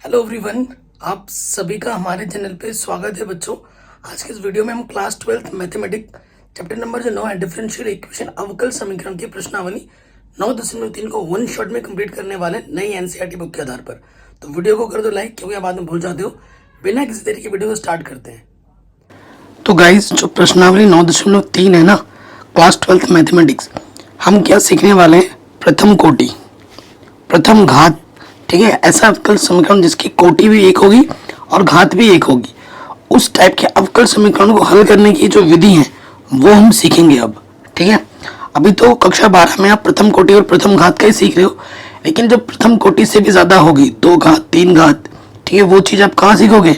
Hello everyone, आप सभी का हमारे चैनल पे स्वागत है बच्चों। आज के इस वीडियो में हम क्लास 12 मैथमेटिक्स चैप्टर नंबर जो 9 है डिफरेंशियल इक्वेशन अवकल समीकरण की प्रश्नावली 9.3 को वन शॉट में कंप्लीट करने वाले नई एनसीईआरटी बुक के आधार पर। तो वीडियो को कर दो लाइक, क्योंकि आप बाद में भूल जाते हो। बिना किसी देरी के वीडियो को स्टार्ट करते हैं। तो गाइज, जो प्रश्नावली 9.3 है ना, क्लास 12 मैथमेटिक्स, हम क्या सीखने वाले हैं? प्रथम कोटि, प्रथम घात, ठीक है। ऐसा अवकल समीकरण जिसकी कोटि भी एक होगी और घात भी एक होगी, उस टाइप के अवकल समीकरण को हल करने की जो विधि है वो हम सीखेंगे अब, ठीक है। अभी तो कक्षा 12 में आप प्रथम कोटि और प्रथम घात का ही सीख रहे हो, लेकिन जब प्रथम कोटि से भी ज़्यादा होगी, 2 घात 3 घात, ठीक है, वो चीज़ आप कहाँ सीखोगे?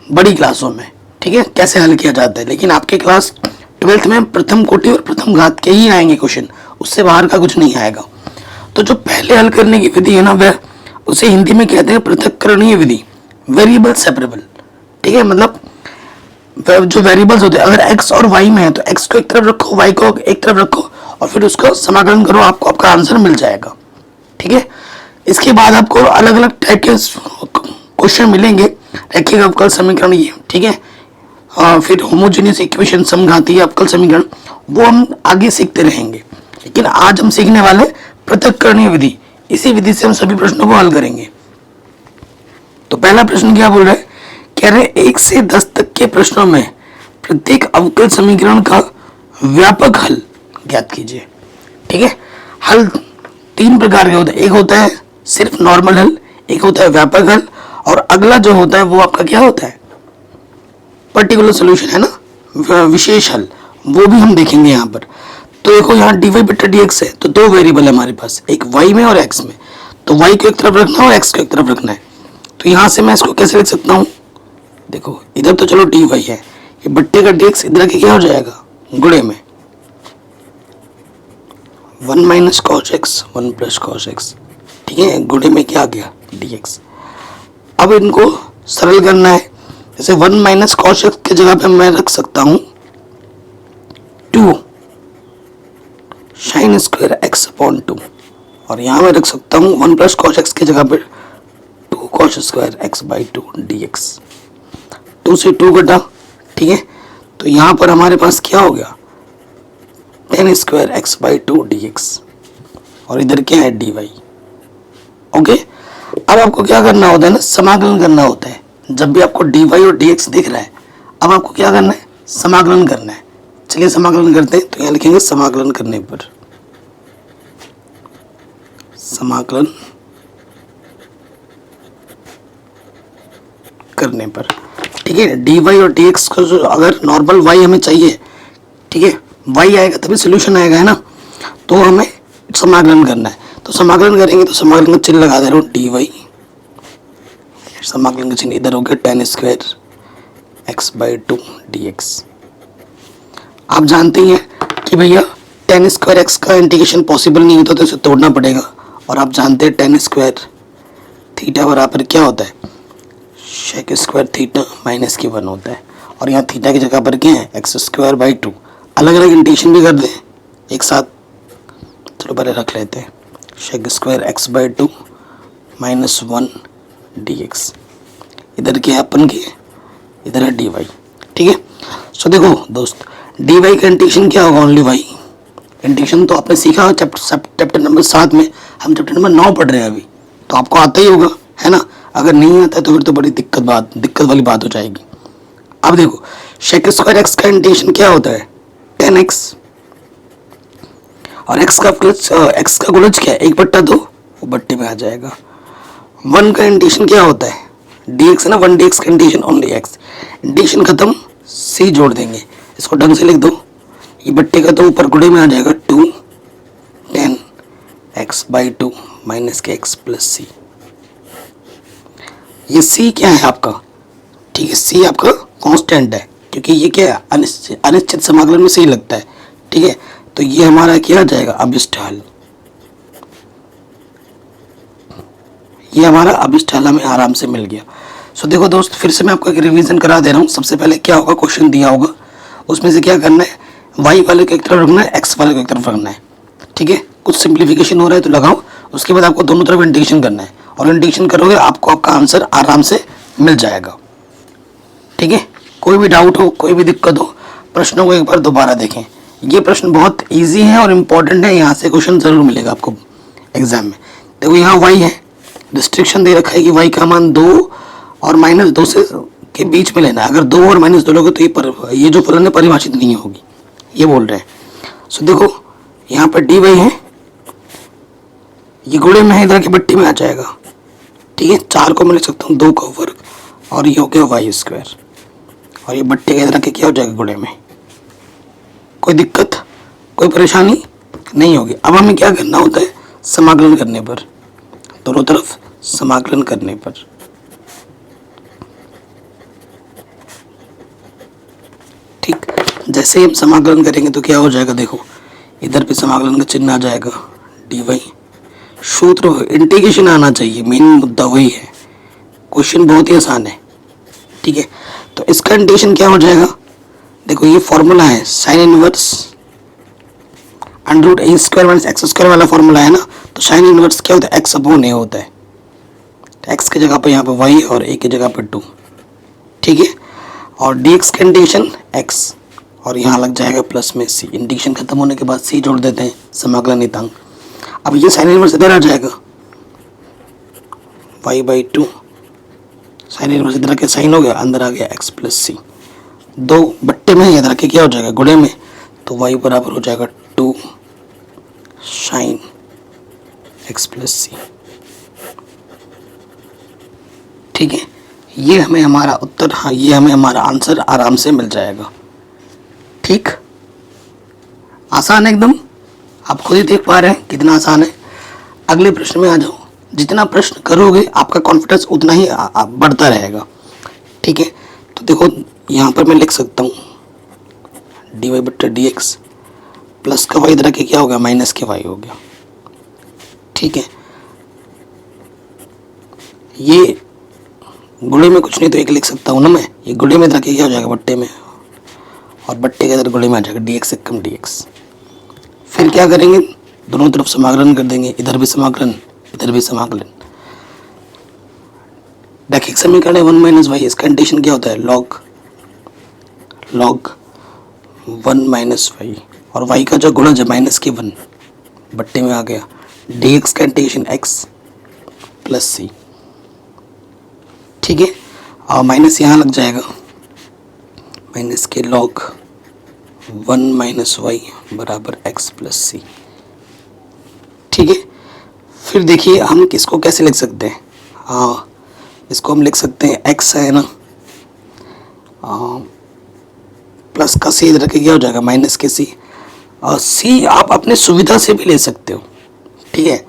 बड़ी क्लासों में, ठीक है, कैसे हल किया जाता है। लेकिन आपके क्लास 12th में प्रथम कोटि और प्रथम घात के ही आएंगे क्वेश्चन, उससे बाहर का कुछ नहीं आएगा। तो जो पहले हल करने की विधि है ना, वह उसे हिंदी में कहते हैं पृथक्करणीय विधि, वेरिएबल सेपरेबल, ठीक है। मतलब जो वेरिएबल्स होते हैं, अगर x और y में है तो x को एक तरफ रखो, y को एक तरफ रखो और फिर उसको समाकलन करो, आपको आपका आंसर मिल जाएगा, ठीक है। इसके बाद आपको अलग अलग टाइप के क्वेश्चन मिलेंगे, रैखिक अवकल समीकरण ये, ठीक है। फिर होमोजेनियस इक्वेशन, समघातीय अवकल समीकरण, वो हम आगे सीखते रहेंगे। लेकिन आज हम सीखने वाले पृथक्करणीय विधि, इसी विधि से हम सभी प्रश्नों को हल करेंगे। तो पहला प्रश्न क्या बोल रहा है? कह रहे 1 से 10 तक के प्रश्नों में प्रत्येक अवकल समीकरण का व्यापक हल ज्ञात कीजिए, ठीक है। हल 3 प्रकार के होते हैं, एक होता है सिर्फ नॉर्मल हल, एक होता है व्यापक हल, और अगला जो होता है वो आपका क्या होता है? पर्टिकुलर सोल्यूशन, है ना, विशेष हल, वो भी हम देखेंगे यहाँ पर। तो देखो, यहाँ dy बटा dx है, तो 2 वेरिएबल है हमारे पास, एक y में और x में। तो y को एक तरफ रखना है और x को एक तरफ रखना है। तो यहाँ से मैं इसको कैसे लिख सकता हूँ? देखो, इधर तो चलो dy है, ये बट्टे का dx इधर के क्या हो जाएगा? गुणे में 1 minus cos x 1 plus cos x, ठीक है, गुणे में क्या आ गया? dx। अब इनको सरल करना है, जैसे 1 माइनस कॉस x की जगह पे मैं रख सकता हूँ 2 साइन स्क्वायर एक्स अपॉन 2, और यहाँ मैं रख सकता हूँ 1 प्लस कॉस एक्स की जगह पर 2 cos square x by 2 dx। 2 से 2 कटा, ठीक है। तो यहाँ पर हमारे पास क्या हो गया? tan square x by 2 dx, और इधर क्या है? dy। ओके, अब आपको क्या करना होता है ना, समाकलन करना होता है। जब भी आपको dy और dx दिख रहा है, अब आपको क्या करना है? समाकलन करना है। चलिए समाकलन करते हैं। तो यहाँ लिखेंगे समाकलन करने पर, समाकलन करने पर, ठीक है। dy और dx को जो अगर नॉर्मल y हमें चाहिए, ठीक है, y आएगा तभी सोल्यूशन आएगा, है ना। तो हमें समाकलन करना है, तो समाकलन करेंगे तो समाकलन का चिन्ह लगा दे रहा हूँ dy, समाकलन का चिन्ह इधर हो गया tan square x by 2 dx। आप जानते ही हैं कि भैया tan स्क्वायर एक्स का इंटीग्रेशन पॉसिबल नहीं होता, तो इसे तोड़ना पड़ेगा। और आप जानते हैं tan स्क्वायर थीटा बराबर क्या होता है? शेक स्क्वायर थीटा माइनस की 1 होता है, और यहाँ थीटा की जगह पर क्या है? X square by 2। अलग अलग इंटीग्रेशन भी कर दें एक साथ, चलो पहले रख लेते हैं। Shake square x by 2 minus 1 dx, इधर क्या है अपन के? इधर है dy, ठीक है। सो देखो दोस्त, dy का इंटीग्रेशन क्या होगा? Only y। इंटीग्रेशन तो आपने सीखा चैप्टर नंबर 7 में, हम चैप्टर नंबर 9 पढ़ रहे हैं अभी, तो आपको आता ही होगा, है ना। अगर नहीं आता है तो फिर तो बड़ी दिक्कत वाली बात हो जाएगी। अब देखो, शेक स्क्वायर एक्स का इंटीग्रेशन क्या होता है? tan x, और x का गुणज क्या है? 1/2, वो बट्टे में आ जाएगा। 1 का इंटीग्रेशन क्या होता है? dx है ना, 1 dx का इंटीग्रेशन ओनली x। इंटीग्रेशन खत्म, c जोड़ देंगे, इसको ढंग से लिख दो, ये बट्टे का तो ऊपर गुणे में आ जाएगा 2 tan x बाई 2 माइनस के x प्लस सी। ये c क्या है आपका? ठीक है, c आपका कांस्टेंट है, क्योंकि ये क्या है? अनिश्चित समाकलन में c लगता है, ठीक है। तो ये हमारा क्या आ जाएगा? अभिष्ट हल। ये हमारा अभिष्ट हल हमें आराम से मिल गया। सो देखो दोस्त, फिर से मैं आपको एक रिवीजन करा दे रहा हूँ। सबसे पहले क्या होगा? क्वेश्चन दिया होगा, उसमें से क्या करना है? y वाले को एक तरफ रखना है, x वाले को एक तरफ रखना है, ठीक है। कुछ सिंप्लीफिकेशन हो रहा है तो लगाओ, उसके बाद आपको दोनों तरफ इंटीग्रेशन करना है, और इंटीग्रेशन करोगे आपको आपका आंसर आराम से मिल जाएगा। ठीक है, कोई भी डाउट हो, कोई भी दिक्कत हो, प्रश्नों को एक बार दोबारा देखें। ये प्रश्न बहुत इजी है और इम्पोर्टेंट है, यहाँ से क्वेश्चन जरूर मिलेगा आपको एग्जाम में। देखो यहाँ y है, रिस्ट्रिक्शन दे रखा है कि y का मान 2 और -2 से के बीच में लेना है। अगर 2 और -2 लोगे तो ये जो फलन है परिभाषित नहीं होगी, ये बोल रहे हैं। सो देखो यहाँ पर dy है, ये गुणे में है, इधर की बट्टी में आ जाएगा। ठीक है, 4 को मैं लिख सकता हूँ 2 का वर्ग और ये हो गया y², और ये बट्टी के इधर के क्या हो जाएगा गुणे में। कोई दिक्कत, कोई परेशानी नहीं होगी। अब हमें क्या करना होता है, समाकलन करने पर, दोनों तरफ समाकलन करने पर। ठीक, जैसे ही हम समाकलन करेंगे तो क्या हो जाएगा, देखो इधर पे समाकलन का चिन्ह आ जाएगा dy। सूत्र इंटीग्रेशन आना चाहिए, मेन मुद्दा वही है। क्वेश्चन बहुत ही आसान है। ठीक है, तो इसका इंटीग्रेशन क्या हो जाएगा, देखो ये फॉर्मूला है साइन इनवर्स √a² - x² वाला फॉर्मूला है ना। तो साइन इनवर्स क्या होता है, x/a होता है। तो x की जगह पर यहाँ पर y और a की जगह पर 2। ठीक है, और dx का इंटीग्रेशन x और यहाँ लग जाएगा प्लस में c। इंटीग्रेशन खत्म होने के बाद c जोड़ देते हैं, समाकलन नियतांक। अब ये साइन इनवर्स इधर आ जाएगा y/2, साइन इनवर्स इधर के साइन हो गया, अंदर आ गया x + c। 2 बट्टे में इधर के क्या हो जाएगा गुणे में, तो y बराबर हो जाएगा 2 sin x + c। ठीक है, ये हमें हमारा उत्तर, हाँ ये हमें हमारा आंसर आराम से मिल जाएगा। ठीक, आसान है एकदम, आप खुद ही देख पा रहे हैं कितना आसान है। अगले प्रश्न में आ जाओ। जितना प्रश्न करोगे आपका कॉन्फिडेंस उतना ही बढ़ता रहेगा। ठीक है, तो देखो यहाँ पर मैं लिख सकता हूँ dy/dx प्लस का y इधर के क्या हो गया, माइनस के y हो गया। ठीक है, ये गुणे में कुछ नहीं तो एक लिख सकता हूँ ना मैं, ये गुणे में इधर के क्या हो जाएगा बट्टे में, और बट्टे के इधर गुणे में आ जाएगा dx से कम dx। फिर क्या करेंगे, दोनों तरफ समाकलन कर देंगे, इधर भी समाकलन इधर भी समाकलन। रैखिक समीकरण है 1 - y, इसका इंटीग्रेशन क्या होता है, log 1 - y, और y का जो गुणज है -1 बट्टे में आ गया। dx का इंटीग्रेशन x + c। ठीक है, और माइनस यहाँ लग जाएगा, माइनस के log 1 - y बराबर x + c। ठीक है, फिर देखिए हम किसको कैसे लिख सकते हैं। हाँ, इसको हम लिख सकते हैं x है ना, प्लस का c इधर के क्या हो जाएगा, माइनस के c, और c आप अपने सुविधा से भी ले सकते हो। ठीक है,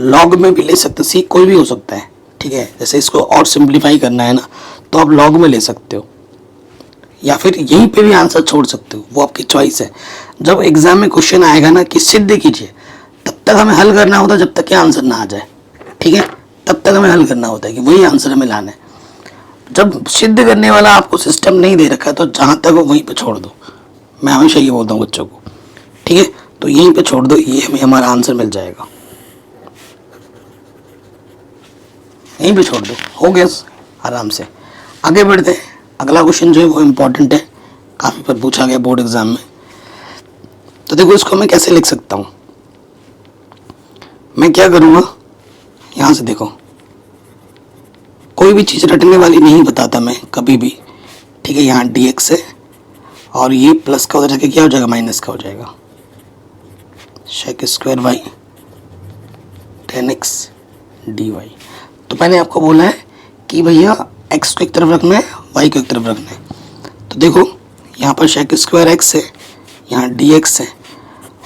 log में भी ले सकते हो, c कोई भी हो सकता है। ठीक है, जैसे इसको और सिंप्लीफाई करना है ना तो आप log में ले सकते हो, या फिर यहीं पे भी आंसर छोड़ सकते हो, वो आपकी चॉइस है। जब एग्जाम में क्वेश्चन आएगा ना कि सिद्ध कीजिए, तब तक हमें हल करना होता है जब तक कि आंसर ना आ जाए। ठीक है, तब तक हमें हल करना होता है कि वही आंसर हमें लाना है। जब सिद्ध करने वाला आपको सिस्टम नहीं दे रखा है तो जहाँ तक हो वहीं पे छोड़ दो। मैं हमेशा ये बोलता हूँ बच्चों को। ठीक है, तो यहीं पे छोड़ दो, ये हमें हमारा आंसर मिल जाएगा। यहीं पे छोड़ दो, हो गया आराम से। आगे बढ़ते हैं। अगला क्वेश्चन जो है वो इम्पोर्टेंट है, काफ़ी बार पूछा गया बोर्ड एग्जाम में। तो देखो इसको मैं कैसे लिख सकता हूँ, मैं क्या करूँगा, यहाँ से देखो कोई भी चीज़ रटने वाली नहीं बताता मैं कभी भी। ठीक है, यहाँ dx है और ये प्लस का उधर जाके क्या हो जाएगा, माइनस का हो जाएगा, sec² y tan x dy। तो मैंने आपको बोला है कि भैया x को एक तरफ रखना है, y को एक तरफ रखना है। तो देखो यहाँ पर sec² x है, यहाँ dx है,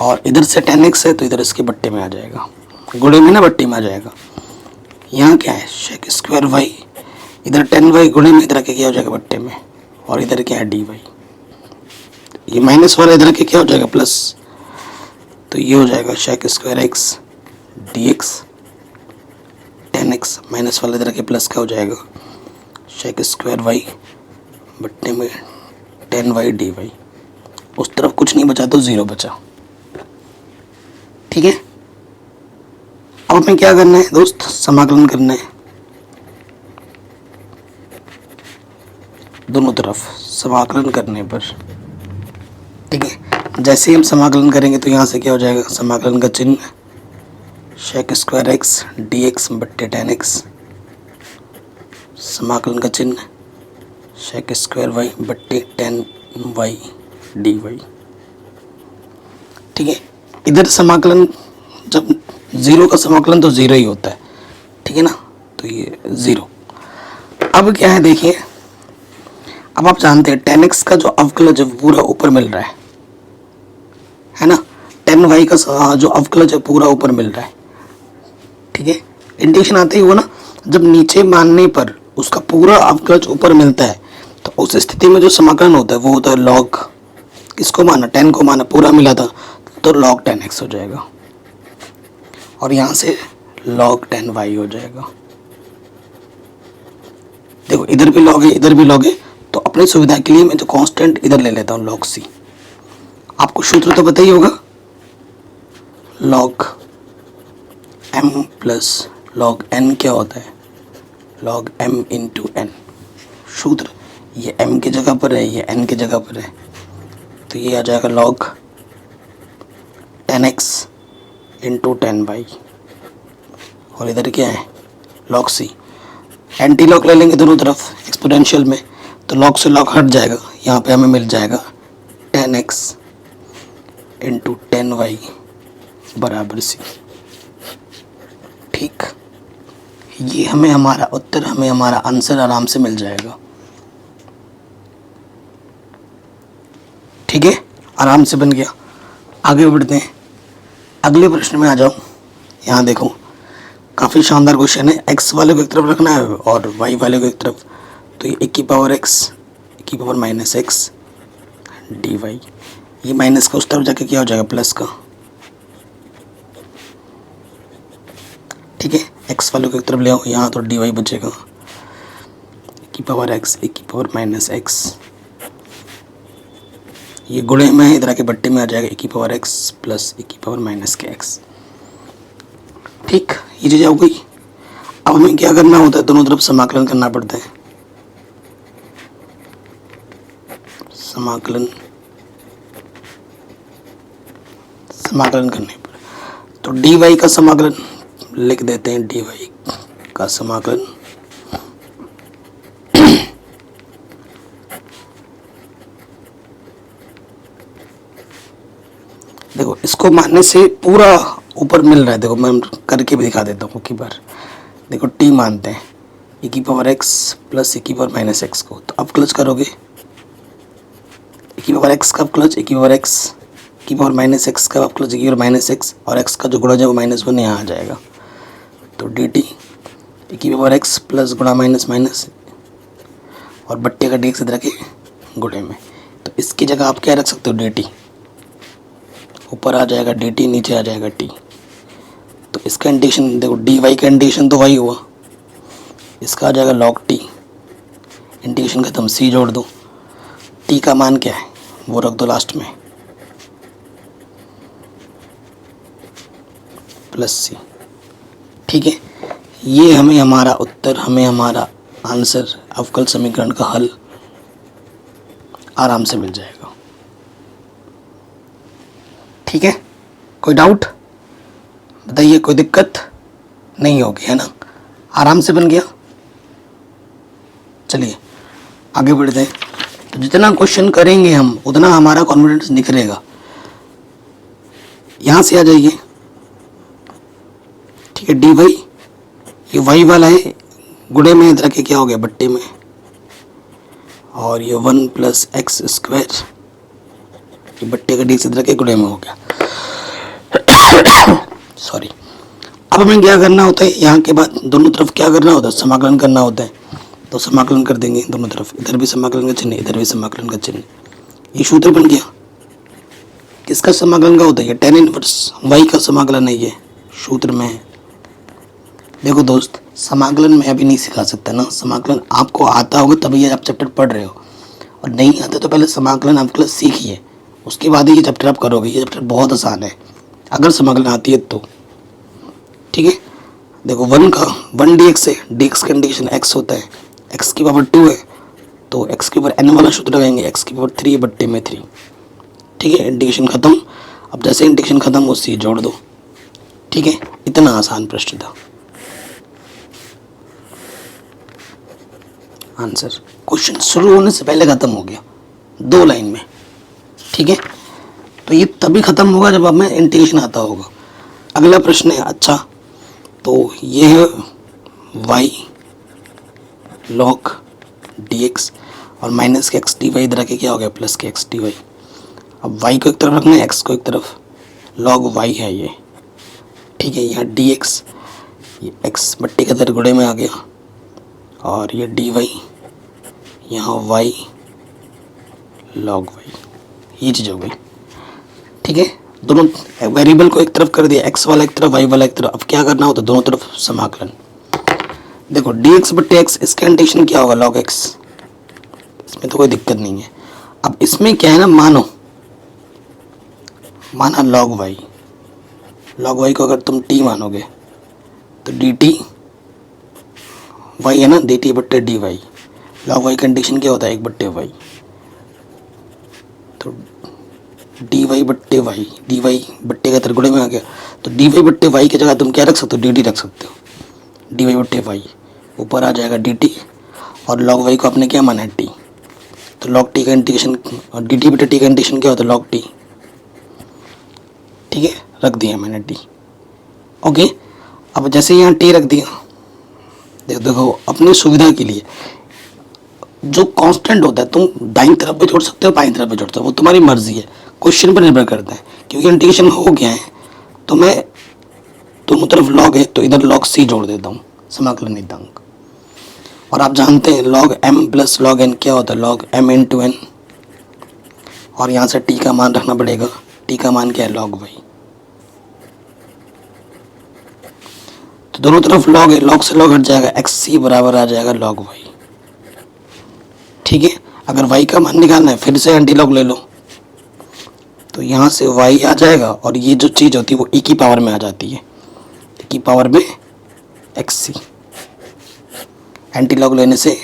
और इधर से tan x है, तो इधर इसके बट्टे में आ जाएगा, गुणे में ना बट्टे में आ जाएगा। यहाँ क्या है, sec² y, इधर tan y गुणे में इधर के क्या हो जाएगा बट्टे में, और इधर क्या है dy। ये माइनस वाला इधर के क्या हो जाएगा प्लस, तो ये हो जाएगा sec² x dx tan x, minus वाला इधर के प्लस का हो जाएगा sec² y बट्टे में tan y dy। उस तरफ कुछ नहीं बचा तो 0 बचा। ठीक है, अब हमें क्या करना है दोस्त, समाकलन करना है। दोनों तरफ समाकलन करने पर, ठीक है। जैसे ही हम समाकलन करेंगे तो यहाँ से क्या हो जाएगा, समाकलन का चिन्ह shake square x D x बट्टे टेन एक्स, समाकलन का चिन्ह शेक स्क्वायर वाई बट्टे टेन वाई डी वाई, ठीक है। इधर समाकलन जब ज़ीरो का समाकलन तो ज़ीरो ही होता है, ठीक है ना, तो ये ज़ीरो। अब क्या है देखिए, अब आप जानते हैं टेन एक्स का जो अवकलज है पूरा ऊपर मिल रहा है ना, टेन वाई का जो अवकलज है पूरा ऊपर मिल रहा है, ठीक है। इंटीग्रेशन आते ही वो ना, जब नीचे मानने पर उसका पूरा अवकलज ऊपर मिलता है तो उस स्थिति में जो समाकलन होता है वो होता है लॉग, किसको माना, टेन को माना, पूरा मिला था तो लॉग टेन एक्स हो जाएगा, और यहाँ से लॉग टेन वाई हो जाएगा। देखो इधर भी लॉग है इधर भी लॉग है, तो अपनी सुविधा के लिए मैं जो कांस्टेंट इधर ले लेता हूँ लॉग सी। आपको सूत्र तो पता ही होगा, log M plus log N क्या होता है, लॉग एम इंटू एन। सूत्र ये एम की जगह पर है, ये एन की जगह पर है, तो ये आ जाएगा log ten X into ten Y, और इधर क्या है लॉग सी। एंटी लॉग ले लेंगे दोनों तरफ एक्सपोनेंशियल में, तो लॉग से लॉग हट जाएगा, यहाँ पे हमें मिल जाएगा ten X into ten Y बराबर सी, ठीक। ये हमें हमारा उत्तर, हमें हमारा आंसर आराम से मिल जाएगा, ठीक है, आराम से बन गया। आगे बढ़ते हैं, अगले प्रश्न में आ जाओ। यहाँ देखो काफ़ी शानदार क्वेश्चन है, एक्स वाले को एक तरफ रखना है और वाई वाले को एक तरफ, तो ये एक की पावर एक्स एक की power minus X D Y, ये माइनस का उस तरफ जाके क्या हो जाएगा प्लस का, ठीक है। एक्स वाले को एक तरफ ले आओ, यहाँ तो डी वाई बचेगा, एक की पावर एक्स एक की पावर माइनस एक्स, ये गुणे में इधर आके बट्टे में आ जाएगा एक की पावर एक्स प्लस एक की पावर माइनस के एक्स, ठीक। ये चीज़ हो गई। अब हमें क्या करना होता है, दोनों तरफ समाकलन करना पड़ता है, समाकलन करने पर तो डी वाई का समाकलन लिख देते हैं, डी वाई का समाकलन देखो इसको मानने से पूरा ऊपर मिल रहा है, देखो मैं करके भी दिखा देता हूँ की बार। देखो टी मानते हैं ए की पावर एक्स प्लस ए की पावर माइनस एक्स को, तो अब क्लच करोगे ए की पावर एक्स का क्लच ए की पावर एक्स की पावर माइनस एक्स का अब क्लच ए की पावर माइनस एक्स, और एक्स का जो गुणा है वो माइनस वन यहाँ आ जाएगा, तो डी टी ए की पावर एक्स प्लस गुणा माइनस माइनस और बट्टे का डी एक्स इधर के गुणे में, तो इसकी जगह आप क्या रख सकते हो, डी टी, ऊपर आ जाएगा डी टी नीचे आ जाएगा टी, तो इसका इंटीग्रेशन देखो डी वाई का इंटीग्रेशन तो वाई हुआ, इसका आ जाएगा लॉग टी, इंटीग्रेशन खत्म, सी जोड़ दो, टी का मान क्या है वो रख दो लास्ट में प्लस सी, ठीक है। ये हमें हमारा उत्तर, हमें हमारा आंसर, अवकल समीकरण का हल आराम से मिल जाएगा, ठीक है। कोई डाउट बताइए, कोई दिक्कत नहीं होगी, है ना, आराम से बन गया। चलिए आगे बढ़ते हैं, तो जितना क्वेश्चन करेंगे हम उतना हमारा कॉन्फिडेंस निखरेगा। यहाँ से आ जाइए, ठीक है, डी वाई ये वाई वाला है, गुणे में इधर के क्या हो गया बट्टे में, और ये वन प्लस एक्स स्क्वायर ये बट्टे का डी से इधर के गुणे में हो गया सॉरी। अब हमें क्या करना होता है, यहाँ के बाद दोनों तरफ क्या करना होता है, समाकलन करना होता है, तो समाकलन कर देंगे दोनों तरफ, इधर भी समाकलन का चिन्ह इधर भी समाकलन का चिन्ह, ये सूत्र बन गया। किसका समाकलन का होता है, ये टेन इनवर्स वाई का समाकलन है, ये सूत्र में है। देखो दोस्त, समाकलन मैं अभी नहीं सिखा सकता ना, समाकलन आपको आता होगा तभी आप चैप्टर पढ़ रहे हो, और नहीं आता तो पहले समाकलन अवकलन सीखिए, उसके बाद ही ये चैप्टर आप करोगे। ये चैप्टर बहुत आसान है अगर समाकलन आती है तो, ठीक है। देखो वन डी एक्स है, डी एक्स का इंटीग्रेशन एक्स होता है, एक्स की पावर 2 है तो एक्स के ऊपर एन वाला सूत्र लगाएंगे, एक्स के ऊपर 3 बट्टे में 3। ठीक है, इंटीग्रेशन ख़त्म। अब जैसे इंटीग्रेशन ख़त्म हो सी जोड़ दो। ठीक है, इतना आसान प्रश्न था। आंसर क्वेश्चन शुरू होने से पहले ख़त्म हो गया 2 लाइन में। ठीक है, तो ये तभी ख़त्म होगा जब हमें इंटीग्रेशन आता होगा। अगला प्रश्न है, अच्छा तो ये है y log dx और माइनस के एक्स डी वाई इधर आके क्या हो गया प्लस के एक्स डी वाई। अब y को एक तरफ रखना है, x को एक तरफ, log y है ये। ठीक है, यहाँ dx ये x बट्टी के अंदर गुणे में आ गया और ये dy यहाँ y log y, ये चीज़ हो गई। ठीक है, दोनों वेरिएबल को एक तरफ कर दिया, x वाला एक तरफ y वाला एक तरफ। अब क्या करना हो तो दोनों तरफ समाकलन। देखो dx बट्टे x, इसका इंटीग्रेशन क्या होगा log x, इसमें तो कोई दिक्कत नहीं है। अब इसमें क्या है ना, माना log y को अगर तुम t मानोगे तो dt y है ना, dt बट्टे dy। log y का इंटीग्रेशन क्या होता है 1 बट्टे y, तो dy बट्टे y, dy बट्टे का तरगुणे में आ गया तो dy बट्टे y की जगह तुम क्या रख सकते हो, dt रख सकते हो। dy बट्टे y ऊपर आ जाएगा dt और log y को आपने क्या माना है t, तो log t का इंटीग्रेशन और dt बट्टे t का इंटीग्रेशन क्या होता है log t। ठीक है, रख दिया मैंने t। ओके, अब जैसे यहाँ t रख दिया, देखो अपनी सुविधा के लिए जो कांस्टेंट होता है तुम दाईं तरफ भी जोड़ सकते हो, बाईं तरफ भी जोड़ सकते हो, वो तुम्हारी मर्जी है, क्वेश्चन पर निर्भर करता है। क्योंकि इंटीग्रेशन हो गया है तो मैं दोनों तरफ log है तो इधर log c जोड़ देता हूँ, समाकलन नियतांक। और आप जानते हैं log m plus log n क्या होता है, log m इंटू n, और यहाँ से t का मान रखना पड़ेगा, t का मान क्या है log y। तो दोनों तरफ log है, log से log हट जाएगा, xc बराबर आ जाएगा log y। ठीक है, अगर y का मान निकालना है फिर से एंटी लॉग ले लो, तो यहाँ से y आ जाएगा और ये जो चीज़ होती है वो e की पावर में आ जाती है, e की पावर में xc। एंटी लॉग लेने से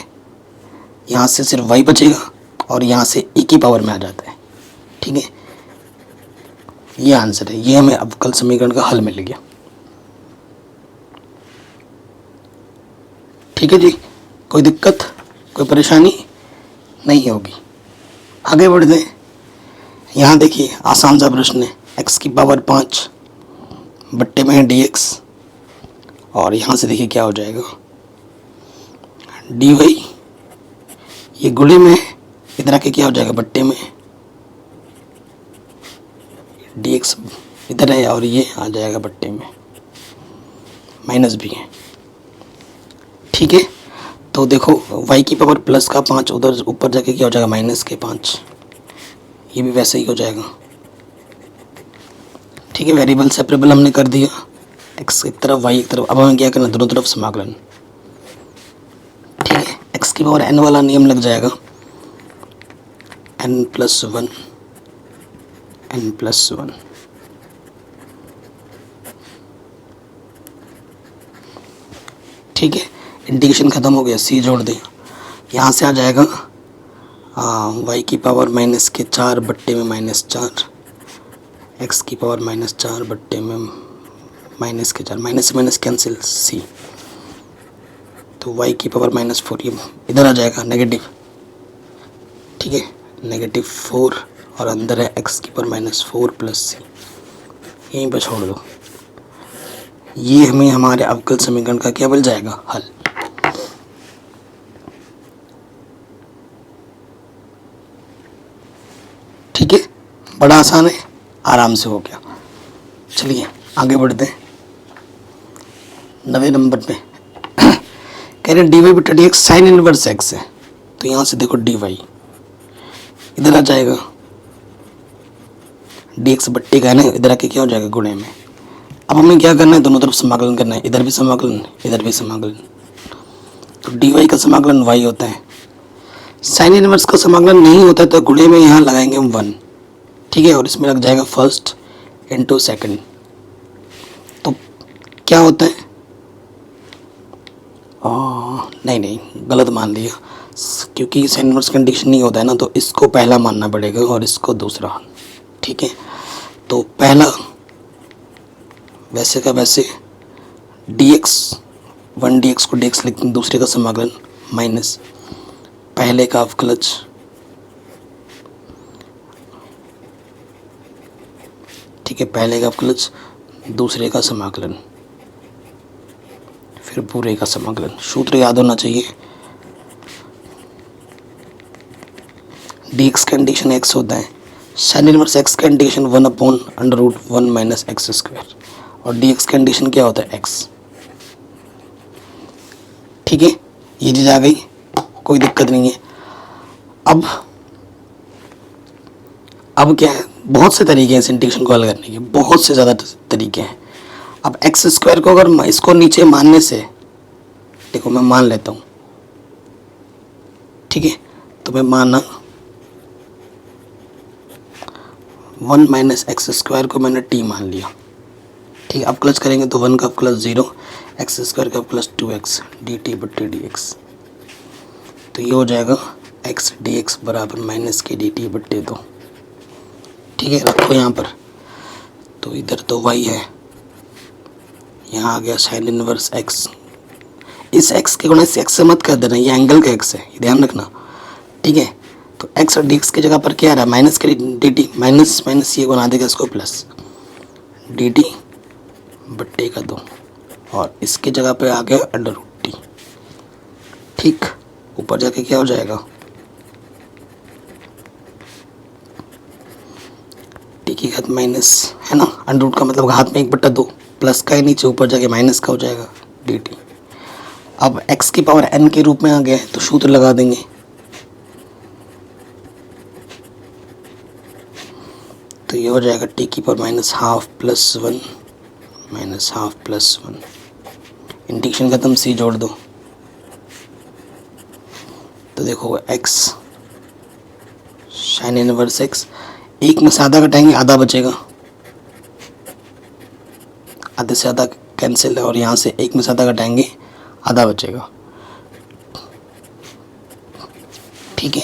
यहाँ से सिर्फ y बचेगा और यहाँ से e की पावर में आ जाता है। ठीक है, ये आंसर है, ये हमें अवकल समीकरण का हल मिल गया। ठीक है जी, कोई दिक्कत कोई परेशानी नहीं होगी। आगे बढ़ते हैं, यहाँ देखिए आसान सा प्रश्न है, x की पावर 5 बट्टे में है dx और यहाँ से देखिए क्या हो जाएगा dy, ये गुणे में इधर आके क्या हो जाएगा बट्टे में, dx इधर है और ये आ जाएगा बट्टे में, माइनस भी है। ठीक है, तो देखो y की पावर प्लस का 5 उधर ऊपर जाके क्या हो जाएगा माइनस के 5, ये भी वैसे ही हो जाएगा। ठीक है, वेरिएबल सेपरेबल हमने कर दिया, x एक तरफ y एक तरफ। अब हमें क्या करना, दोनों तरफ समाकलन। ठीक है, x की पावर n वाला नियम लग जाएगा, n प्लस 1 n प्लस 1। ठीक है, इंटीग्रेशन ख़त्म हो गया, c जोड़ दें, यहाँ से आ जाएगा y की पावर माइनस के 4 बट्टे में माइनस 4, x की पावर माइनस 4 बट्टे में माइनस के 4, माइनस से माइनस कैंसिल c, तो y की पावर माइनस 4 ये इधर आ जाएगा नेगेटिव। ठीक है, नेगेटिव 4 और अंदर है x की पावर माइनस 4 प्लस c, यहीं पर छोड़ दो। ये हमें हमारे अवकल समीकरण का क्या मिल जाएगा, हल। ठीक है, बड़ा आसान है, आराम से हो गया। चलिए आगे बढ़ते हैं 90 नंबर पे। कह रहे डी वाई बटा D x sine inverse x है, तो यहाँ से देखो डी वाई इधर आ जाएगा, डी एक्स बट्टे का है ना, इधर आके क्या हो जाएगा गुणे में। अब हमें क्या करना है, दोनों तरफ समाकलन करना है, इधर भी समाकलन इधर भी समाकलन। तो डी वाई का समाकलन वाई होता है, साइन इनवर्स का समाकलन नहीं होता है तो गुणे में यहाँ लगाएंगे हम 1। ठीक है, और इसमें लग जाएगा फर्स्ट इंटू सेकेंड। तो क्या होता है नहीं नहीं, गलत मान लिया, क्योंकि साइन इनवर्स कंडीशन नहीं होता है ना, तो इसको पहला मानना पड़ेगा और इसको दूसरा। ठीक है, तो पहला वैसे का वैसे dx 1 dx को dx लिखते हैं, दूसरे का समाकलन माइनस पहले का अवकलज ठीक है, पहले का अवकलज दूसरे का समाकलन फिर पूरे का समाकलन। सूत्र याद होना चाहिए, dx कंडीशन x होता है, sine inverse x condition 1/√1 minus x square, और dx कंडीशन क्या होता है x। ठीक है, ये चीज़ आ गई, कोई दिक्कत नहीं है। अब क्या है, बहुत से तरीके हैं इस इंटीग्रेशन को हल करने के, बहुत से ज़्यादा तरीके हैं। अब एक्स स्क्वायर को अगर इसको नीचे मानने से, देखो मैं मान लेता हूँ, ठीक है, तो मैं माना 1 माइनस एक्स स्क्वायर को मैंने टी मान लिया। ठीक है, अवकलज करेंगे तो 1 का अवकलज 0, एक्स स्क्वायर का अवकलज 2x dt/dx, तो ये हो जाएगा x dx बराबर माइनस के dt/2। ठीक है, रखो यहाँ पर, तो इधर तो y है, यहाँ आ गया साइन इनवर्स x। इस x के गुणा इस x से मत कर देना, ये एंगल का x है, ये ध्यान रखना। ठीक है, तो x और dx की जगह पर क्या आ रहा है, माइनस के dt, माइनस माइनस ये बना देगा इसको प्लस dt/2, और इसकी जगह पे आ गया √t। ठीक, ऊपर जाके क्या हो जाएगा, टी की घात माइनस है ना, अंडर का मतलब घात में 1/2, प्लस का है नीचे, ऊपर जाके माइनस का हो जाएगा dt। अब x की पावर n के रूप में आ गया है, तो सूत्र लगा देंगे, तो ये हो जाएगा टी की पावर -½ + 1 -½ + 1, इंटीग्रेशन खत्म, सी जोड़ दो, तो देखो x साइन इनवर्स x, एक में से आधा घटाएंगे, आधा बचेगा, आधे से आधा कैंसिल है, और यहाँ से एक में से आधा घटाएंगे, आधा बचेगा। ठीक है,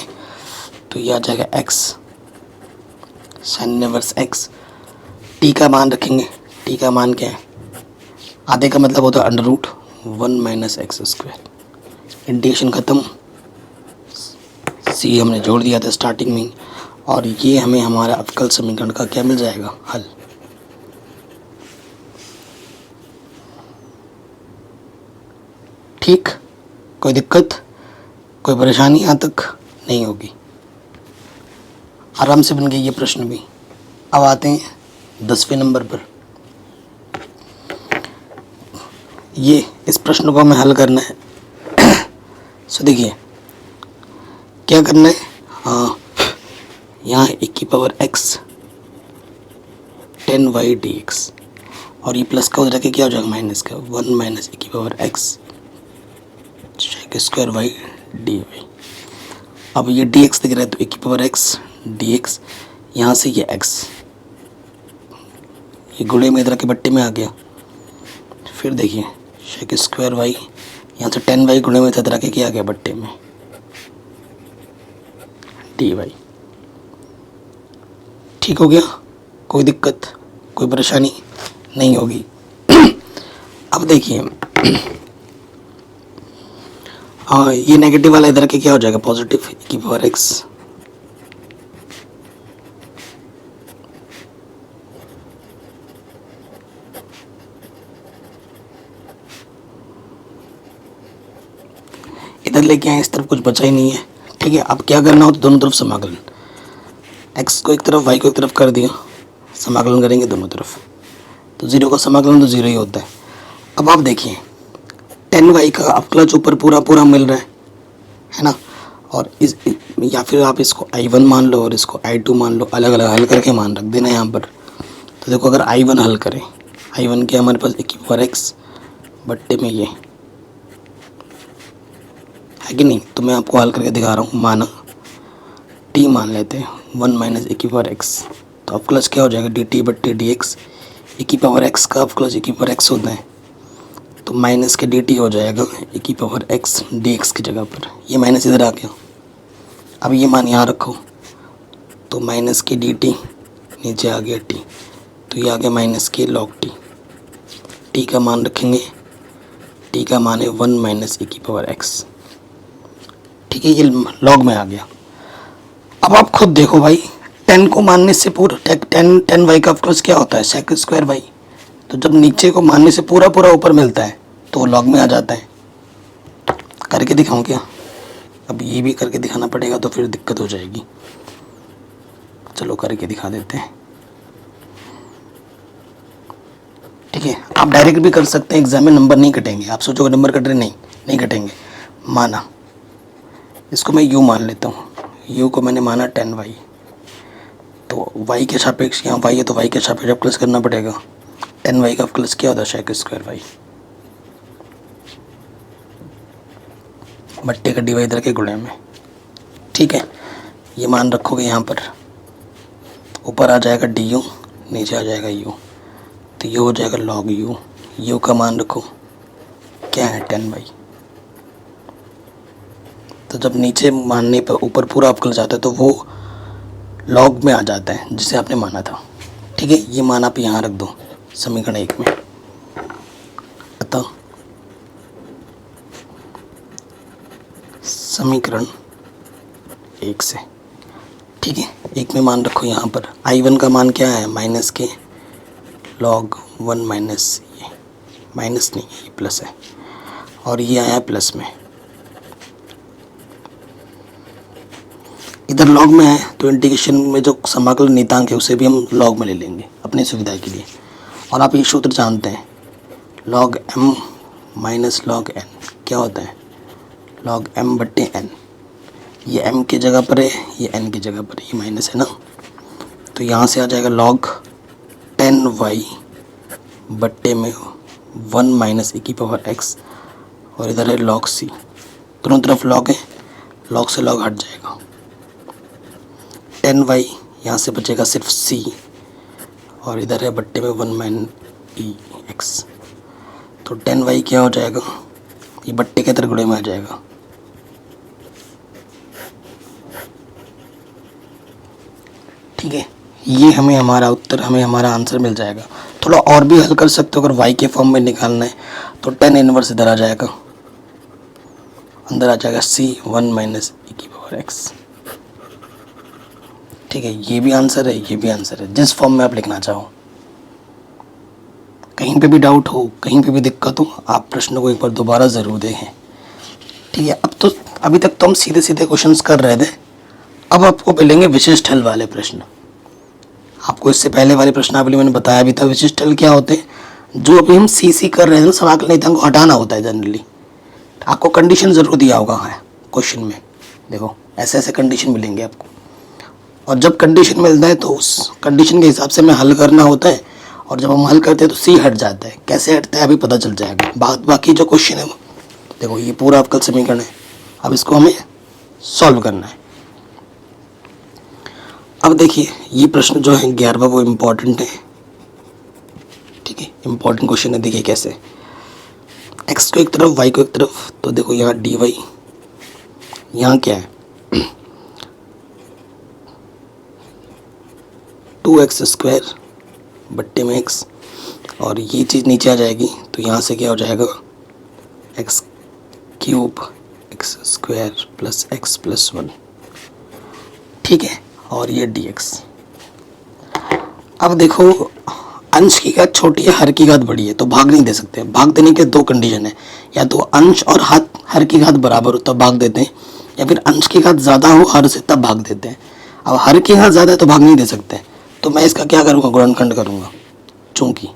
तो ये आ जाएगा x sine inverse x, t का मान रखेंगे, t का मान क्या है, आधे का मतलब होता है √1 माइनस एक्स स्क्वायर, इंटीग्रेशन ख़त्म, सी हमने जोड़ दिया था स्टार्टिंग में, और ये हमें हमारा अवकल समीकरण का क्या मिल जाएगा, हल। ठीक, कोई दिक्कत, कोई परेशानी यहाँ तक नहीं होगी, आराम से बन गया ये प्रश्न भी। अब आते हैं 10वें नंबर पर। ये इस प्रश्न को हमें हल करना है। सो देखिए क्या करना है, हाँ, यहाँ e⁻x 10y dx, और ये प्लस का उधर के क्या हो जाएगा, माइनस का 1 minus e⁻x sec² y dy। अब ये dx दिख रहा है, तो e⁻x dx, यहाँ से ये x, ये गुणे में इधर के बट्टे में आ गया। फिर देखिए sec² y, यहाँ से 10y गुणे में इधर के क्या आ गया, बट्टे में dy। ठीक हो गया, कोई दिक्कत, कोई परेशानी नहीं होगी। अब देखिए ये नेगेटिव वाला इधर के क्या हो जाएगा, पॉजिटिव e⁻x, इधर लेके आए, इस तरफ कुछ बचा ही नहीं है। ठीक है, अब क्या करना हो, तो दोनों तरफ समाकलन, x को एक तरफ y को एक तरफ कर दिया, समाकलन करेंगे दोनों तरफ, तो 0 का समाकलन तो 0 ही होता है। अब आप देखिए 10y का अवकलज ऊपर पूरा पूरा मिल रहा है ना, और इस या फिर आप इसको I1 मान लो और इसको I2 मान लो, अलग अलग हल करके मान रख देना यहाँ पर। तो देखो अगर I1 हल करें, I1 क्या हमारे पास e⁻x बट्टे में ये है कि नहीं, तो मैं आपको हल करके दिखा रहा हूँ। माना t मान लेते हैं 1 माइनस e⁻x, तो अवकलज क्या हो जाएगा, dt/dx, e⁻x का अवकलज e⁻x होता है, तो तो माइनस के डी टी हो जाएगा e की पावर x dx की जगह पर, ये माइनस इधर आ गया। अब ये मान यहाँ रखो तो माइनस के डी टी नीचे आ गया t, तो ये आ गया माइनस के log t। t का मान रखेंगे, t का मान है 1 माइनस e की पावर x। ठीक है, ये log में आ गया। अब आप खुद देखो भाई, 10 को मानने से पूरा 10 y का ऑफकोर्स क्या होता है सेक स्क्वायर y, तो जब नीचे को मानने से पूरा पूरा ऊपर मिलता है तो वो log में आ जाता है। करके दिखाऊं क्या? अब ये भी करके दिखाना पड़ेगा तो फिर दिक्कत हो जाएगी। चलो करके दिखा देते हैं। ठीक है, आप डायरेक्ट भी कर सकते हैं, एग्जाम में नंबर नहीं कटेंगे। आप सोचोगे नंबर कट रहे, नहीं कटेंगे। माना इसको मैं u मान लेता हूँ, u को मैंने माना 10y, तो y के सापेक्ष यहाँ y है तो y के सापेक्ष अवकलज करना पड़ेगा। 10y का अवकलज क्या होता है सेक स्क्वायर y, बट्टे का डिवाइडर के गुणे में। ठीक है, ये मान रखोगे यहाँ पर, ऊपर आ जाएगा du, नीचे आ जाएगा u, तो ये हो जाएगा log u। u का मान रखो क्या है 10y, तो जब नीचे मानने पर ऊपर पूरा अवकल जाता है तो वो log में आ जाता है जिसे आपने माना था। ठीक है, ये मान आप यहाँ रख दो समीकरण 1 में। अतः समीकरण 1 से, ठीक है, 1 में मान रखो यहाँ पर I1 का मान क्या है माइनस के log 1 माइनस, ये माइनस नहीं है, ये प्लस है, और ये आया प्लस में। इधर log में है तो इंटीग्रेशन में जो समाकलन नियतांक है उसे भी हम log में ले लेंगे अपनी सुविधा के लिए। और आप ये सूत्र जानते हैं, log m minus log n क्या होता है log m बट्टे n। ये m की जगह पर है, ये n की जगह पर है, ये माइनस है ना, तो यहाँ से आ जाएगा log 10y बट्टे में 1 माइनस e की पावर x, और इधर है log c, दोनों तरफ log है, log से log हट जाएगा। 10y यहाँ से बचेगा सिर्फ c, और इधर है बट्टे में 1 माइनस ई एक्स, तो 10y क्या हो जाएगा, ये बट्टे के तरह गुणे में आ जाएगा। ठीक है, ये हमें हमारा उत्तर, हमें हमारा आंसर मिल जाएगा। थोड़ा और भी हल कर सकते हो, अगर y के फॉर्म में निकालना है तो 10 इनवर्स इधर आ जाएगा, अंदर आ जाएगा c 1 माइनस ई की पावर x। ठीक है, ये भी आंसर है, ये भी आंसर है, जिस फॉर्म में आप लिखना चाहो। कहीं पे भी डाउट हो, कहीं पे भी दिक्कत हो, आप प्रश्न को एक बार दोबारा ज़रूर देखें। ठीक है, अब तो अभी तक तो हम सीधे सीधे क्वेश्चंस कर रहे थे, अब आपको मिलेंगे विशिष्ट हल वाले प्रश्न। आपको इससे पहले वाले प्रश्नावली मैंने बताया भी था विशिष्ट हल क्या होते हैं, जो अभी हम सी कर रहे हैं ना, समाकलन नियतांक को हटाना होता है जनरली। आपको कंडीशन ज़रूर दिया होगा है क्वेश्चन में, देखो ऐसे ऐसे कंडीशन मिलेंगे आपको, और जब कंडीशन मिलता है तो उस कंडीशन के हिसाब से हमें हल करना होता है, और जब हम हल करते हैं तो सी हट जाता है। कैसे हटता है अभी पता चल जाएगा। बाकी जो क्वेश्चन है वो देखो, ये पूरा अवकल समीकरण है, अब इसको हमें सॉल्व करना है। अब देखिए ये प्रश्न जो है 11वां वो इम्पॉर्टेंट है। ठीक है, इम्पॉर्टेंट क्वेश्चन है। देखिए कैसे, एक्स को एक तरफ वाई को एक तरफ, तो देखो यहाँ डी वाई, यहाँ क्या है 2x स्क्वायर बट्टे में x, और ये चीज़ नीचे आ जाएगी तो यहाँ से क्या हो जाएगा x cube x square plus x plus 1। ठीक है, और ये dx। अब देखो अंश की घात छोटी है, हर की घात बड़ी है, तो भाग नहीं दे सकते। भाग देने के दो कंडीशन है, या तो अंश और हर की घात बराबर हो तब भाग देते हैं, या फिर अंश की घात ज़्यादा हो हर से तब भाग देते हैं। अब हर की घात ज़्यादा है तो भाग नहीं दे सकते, तो मैं इसका क्या करूँगा, गुणनखंड करूँगा। चूँकि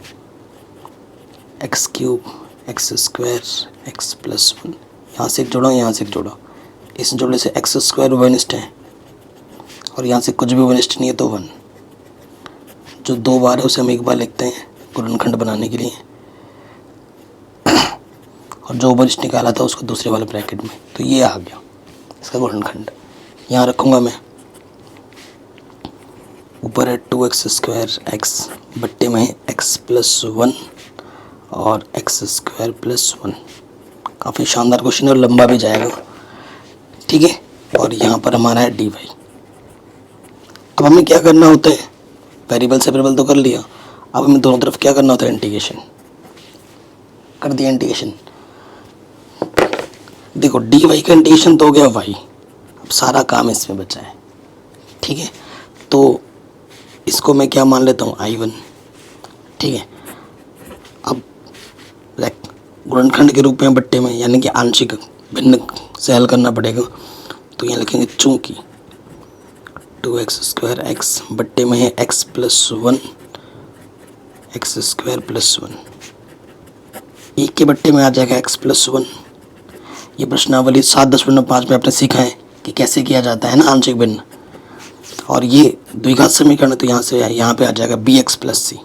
x cube x square x plus 1, यहाँ से एक जोड़ा यहाँ से एक जोड़ा, इस जोड़े से एक्स स्क्वायर वनिष्ठ है और यहाँ से कुछ भी वनिष्ठ नहीं है तो 1। जो 2 बार है उसे हम एक बार लिखते हैं गुणनखंड बनाने के लिए, और जो वनिष्ठ निकाला था उसको दूसरे वाले ब्रैकेट में, तो ये आ गया इसका गुणनखंड। यहाँ रखूँगा मैं, ऊपर है 2x स्क्वायर एक्स बट्टे में x प्लस 1, और एक्स स्क्वायर प्लस 1। काफ़ी शानदार क्वेश्चन और लंबा भी जाएगा, ठीक है। और यहाँ पर हमारा है dy। अब हमें क्या करना होता है, वेरिएबल से वेरिएबल तो कर लिया, अब हमें दोनों तरफ क्या करना होता है, इंटीग्रेशन कर दिया। इंटीग्रेशन देखो dy का इंटीग्रेशन तो हो गया y, अब सारा काम इसमें बचा है, ठीक है। तो इसको मैं क्या मान लेता हूँ, I1, ठीक है। अब गुणनखंड के रूप में बट्टे में, यानी कि आंशिक भिन्न से हल करना पड़ेगा, तो यहाँ लिखेंगे चूँकि 2x स्क्वायर x बट्टे में है x plus 1 x square plus 1, एक के बट्टे में आ जाएगा x प्लस 1। ये प्रश्नावली 7.5 में आपने सीखा है कि कैसे किया जाता है ना आंशिक भिन्न। और ये द्विघात समीकरण, तो यहाँ से यहाँ पे आ जाएगा bx प्लस सी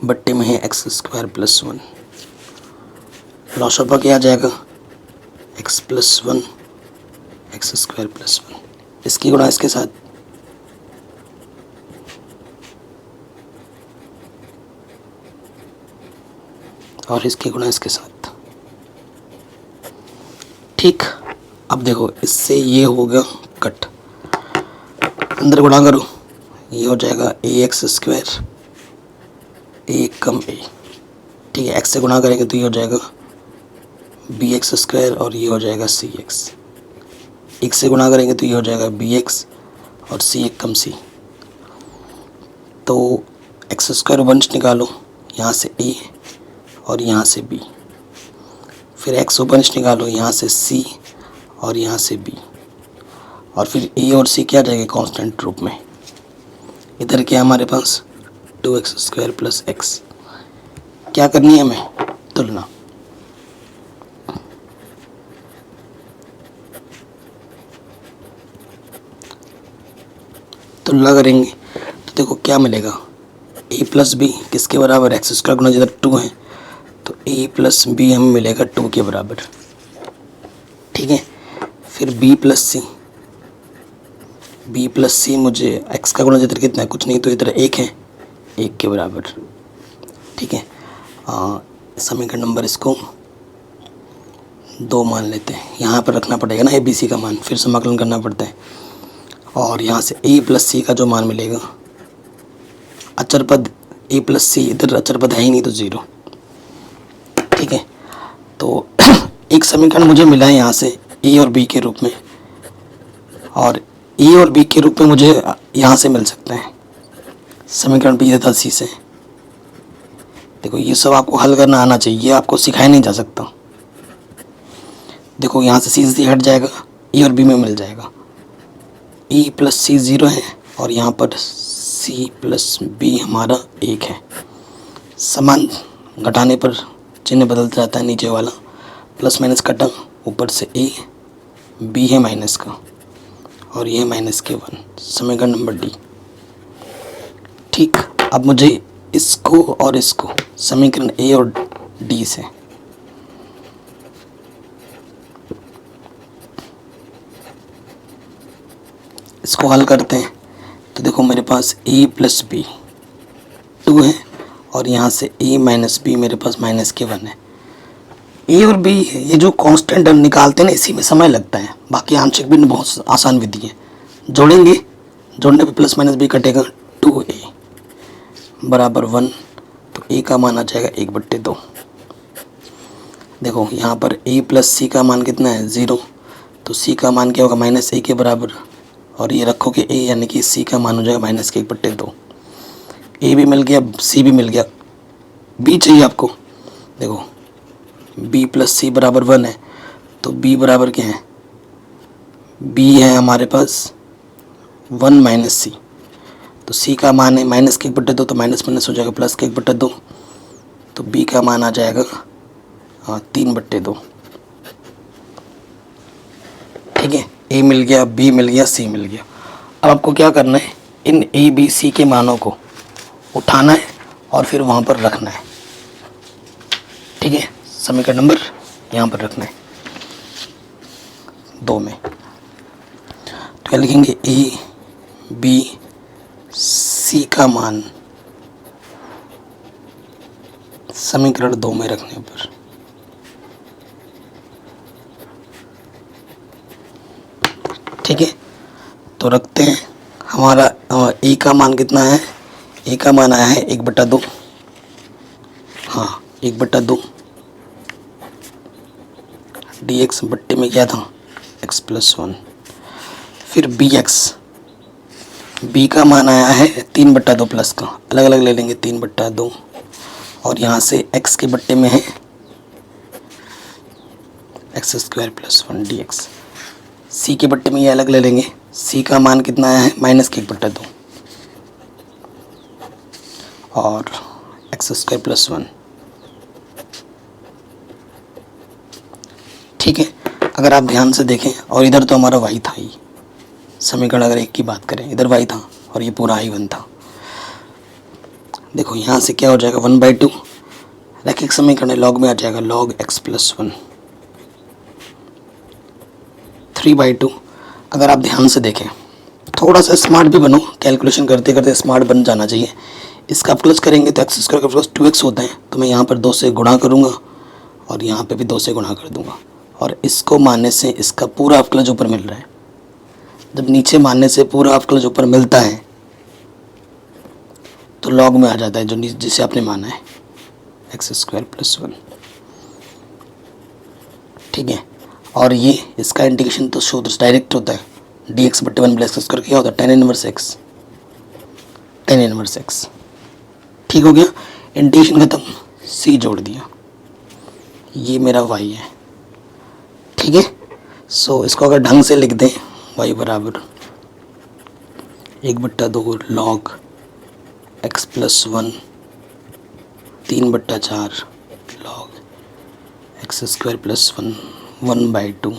बट्टे में है x square plus 1। Loss of क्या आ जाएगा, x plus 1 x square plus 1, इसकी गुणा इसके साथ, और इसकी गुणा इसके साथ, ठीक। अब देखो इससे ये होगा कट, अंदर गुणा करो, ये हो जाएगा ax square a come a, ठीक है। x से गुणा करेंगे तो ये हो जाएगा bx स्क्वायर और ये हो जाएगा cx, एक से गुणा करेंगे तो ये हो जाएगा bx और c एक कम c। तो एक्स स्क्वायर वंश निकालो, यहाँ से a और यहाँ से b, फिर x वंश निकालो, यहाँ से c और यहाँ से b, और फिर a और c क्या जाएगा, कांस्टेंट रूप में। इधर क्या हमारे पास 2x स्क्वायर प्लस एक्स, क्या करनी है हमें, तुलना। तुलना करेंगे तो देखो क्या मिलेगा, a प्लस बी किसके बराबर, एक्स स्क्वायर गुना जिधर 2 है, तो a प्लस बी हमें मिलेगा 2 के बराबर, ठीक है। फिर b प्लस सी मुझे x का गुना जिधर कितना है, कुछ नहीं, तो इधर 1 है, 1 के बराबर, ठीक है। समीकरण नंबर इसको 2 मान लेते हैं, यहाँ पर रखना पड़ेगा ना ABC का मान, फिर समाकलन करना पड़ता है। और यहाँ से a प्लस सी का जो मान मिलेगा, अचर पद a प्लस सी, इधर अचर पद है ही नहीं तो 0, ठीक है। तो एक समीकरण मुझे मिला है यहाँ से a और b के रूप में, और a और b के रूप में मुझे यहाँ से मिल सकता है समीकरण b तथा c से। देखो ये सब आपको हल करना आना चाहिए, ये आपको सिखाया नहीं जा सकता। देखो यहाँ से c से हट जाएगा, a और b में मिल जाएगा, a प्लस सी 0 है और यहाँ पर c प्लस b हमारा 1 है। समान घटाने पर चिन्ह बदल जाता है, नीचे वाला प्लस माइनस कटा, ऊपर से a, b है माइनस का और ये माइनस के 1, समीकरण नंबर डी, ठीक। अब मुझे इसको और इसको समीकरण ए और डी से इसको हल करते हैं, तो देखो मेरे पास a प्लस बी 2 है और यहाँ से a माइनस बी मेरे पास माइनस के 1 है। a और b ये जो कांस्टेंट निकालते हैं ना, इसी में समय लगता है, बाकी आंशिक भिन्न बहुत आसान विधि है। जोड़ेंगे, जोड़ने पे प्लस माइनस b कटेगा, 2a बराबर 1, तो a का मान आ जाएगा 1/2। देखो यहाँ पर a प्लस सी का मान कितना है, 0, तो c का मान क्या होगा, माइनस a के बराबर, और ये रखोगे a, यानी कि c का मान हो जाएगा माइनस के 1/2। a भी मिल गया, c भी मिल गया, b चाहिए आपको। देखो b प्लस सी बराबर 1 है, तो b बराबर क्या है, b है हमारे पास 1 माइनस सी, तो c का मान है माइनस के 1/2, तो माइनस माइनस हो जाएगा प्लस के 1/2, तो b का मान आ जाएगा 3/2, ठीक है। a मिल गया, b मिल गया, c मिल गया। अब आपको क्या करना है, इन a b c के मानों को उठाना है और फिर वहाँ पर रखना है, ठीक है। समीकरण नंबर यहाँ पर रखना है 2 में, तो क्या लिखेंगे, a b c का मान समीकरण 2 में रखने पर। ठीक है, तो रखते हैं। हमारा ए का मान कितना है? ए का मान आया है 1/2। हाँ, 1/2 dx बट्टे में क्या था? x+1। फिर b का मान आया है 3/2 प्लस का, अलग अलग ले लेंगे 3/2, और यहाँ से x के बट्टे में है x² + 1 dx। c के बट्टे में ये अलग ले लेंगे। c का मान कितना आया है? -1/2 और x² + 1। ठीक है, अगर आप ध्यान से देखें, और इधर तो हमारा y था ही, समीकरण अगर एक की बात करें, इधर y था और ये पूरा I1 था। देखो यहाँ से क्या हो जाएगा? 1/2 रैखिक समीकरण लॉग में आ जाएगा, log x+1। 3/2। अगर आप ध्यान से देखें, थोड़ा सा स्मार्ट भी बनो, कैलकुलेशन करते करते स्मार्ट बन जाना चाहिए। इसका प्लस करेंगे तो x² का प्लस 2x होता है, तो मैं यहाँ पर 2 से गुणा करूँगा और यहाँ पे भी 2 से गुणा कर दूँगा, और इसको मानने से इसका पूरा अवकलज ऊपर मिल रहा है। जब नीचे मानने से पूरा अवकलज ऊपर मिलता है तो लॉग में आ जाता है, जो जिसे आपने माना है x² + 1। ठीक है, और ये इसका इंटीग्रेशन तो शुद्ध डायरेक्ट होता है, dx/1 + x² क्या होता है? tan 1x। tan 1x। ठीक हो गया, इंटीग्रेशन खत्म, c जोड़ दिया, ये मेरा y है। ठीक है, सो इसको अगर ढंग से लिख दें, y बराबर 1/2 log x+1 3/4 log x² + 1 1/2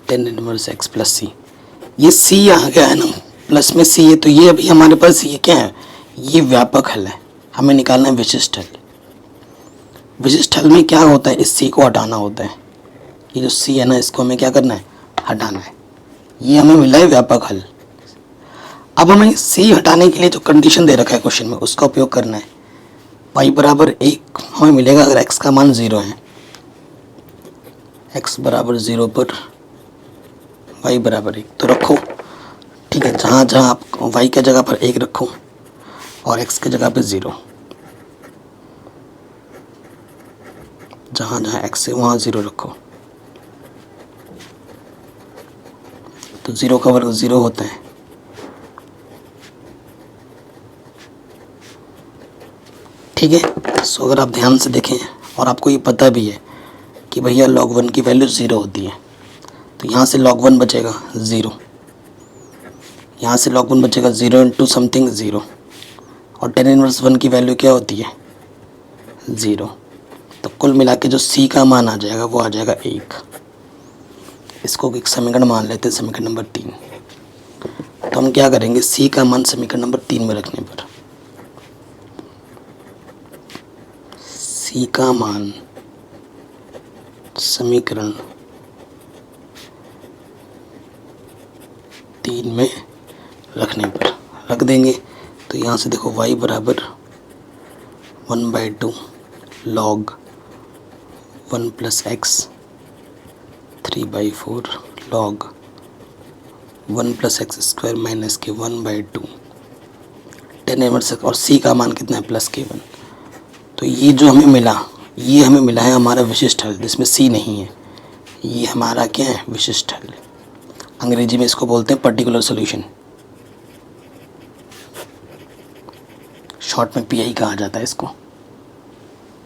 tan 1x + c। ये c आ गया है ना, प्लस में c है, तो ये अभी हमारे पास ये क्या है? ये व्यापक हल है, हमें निकालना है विशिष्ट हल। विशिष्ट हल में क्या होता है? इस c को हटाना होता है। ये जो c है ना, इसको हमें क्या करना है? हटाना है। ये हमें मिला है व्यापक हल। अब हमें c हटाने के लिए जो कंडीशन दे रखा है क्वेश्चन में, उसका उपयोग करना है। y बराबर 1 हमें मिलेगा अगर x का मान 0 है, x बराबर 0 पर y बराबर 1 तो रखो। ठीक है, जहाँ जहाँ आप y के जगह पर 1 रखो और x के जगह पर 0, जहाँ जहाँ x है वहाँ 0 रखो, तो 0 का वर्ग 0 होता है। ठीक है, सो अगर आप ध्यान से देखें और आपको ये पता भी है कि भैया log 1 की वैल्यू 0 होती है, तो यहाँ से log 1 बचेगा 0, यहाँ से log 1 बचेगा 0 × समथिंग 0, और tan 1 की वैल्यू क्या होती है? 0। तो कुल मिला के जो c का मान आ जाएगा वो आ जाएगा 1। इसको एक समीकरण मान लेते हैं, समीकरण नंबर 3। तो हम क्या करेंगे? c का मान समीकरण नंबर 3 में रखने पर c का मान समीकरण 3 में रखने पर रख देंगे। तो यहाँ से देखो y बराबर 1/2 log 1 + x 3/4 log 1 + x² - k 1/2 tan 1x, और c का मान कितना है? +k1। तो ये जो हमें मिला, ये हमें मिला है हमारा विशिष्ट हल, जिसमें c नहीं है। ये हमारा क्या है? विशिष्ट हल। अंग्रेजी में इसको बोलते हैं पर्टिकुलर सॉल्यूशन, शॉर्ट में PI कहा जाता है इसको।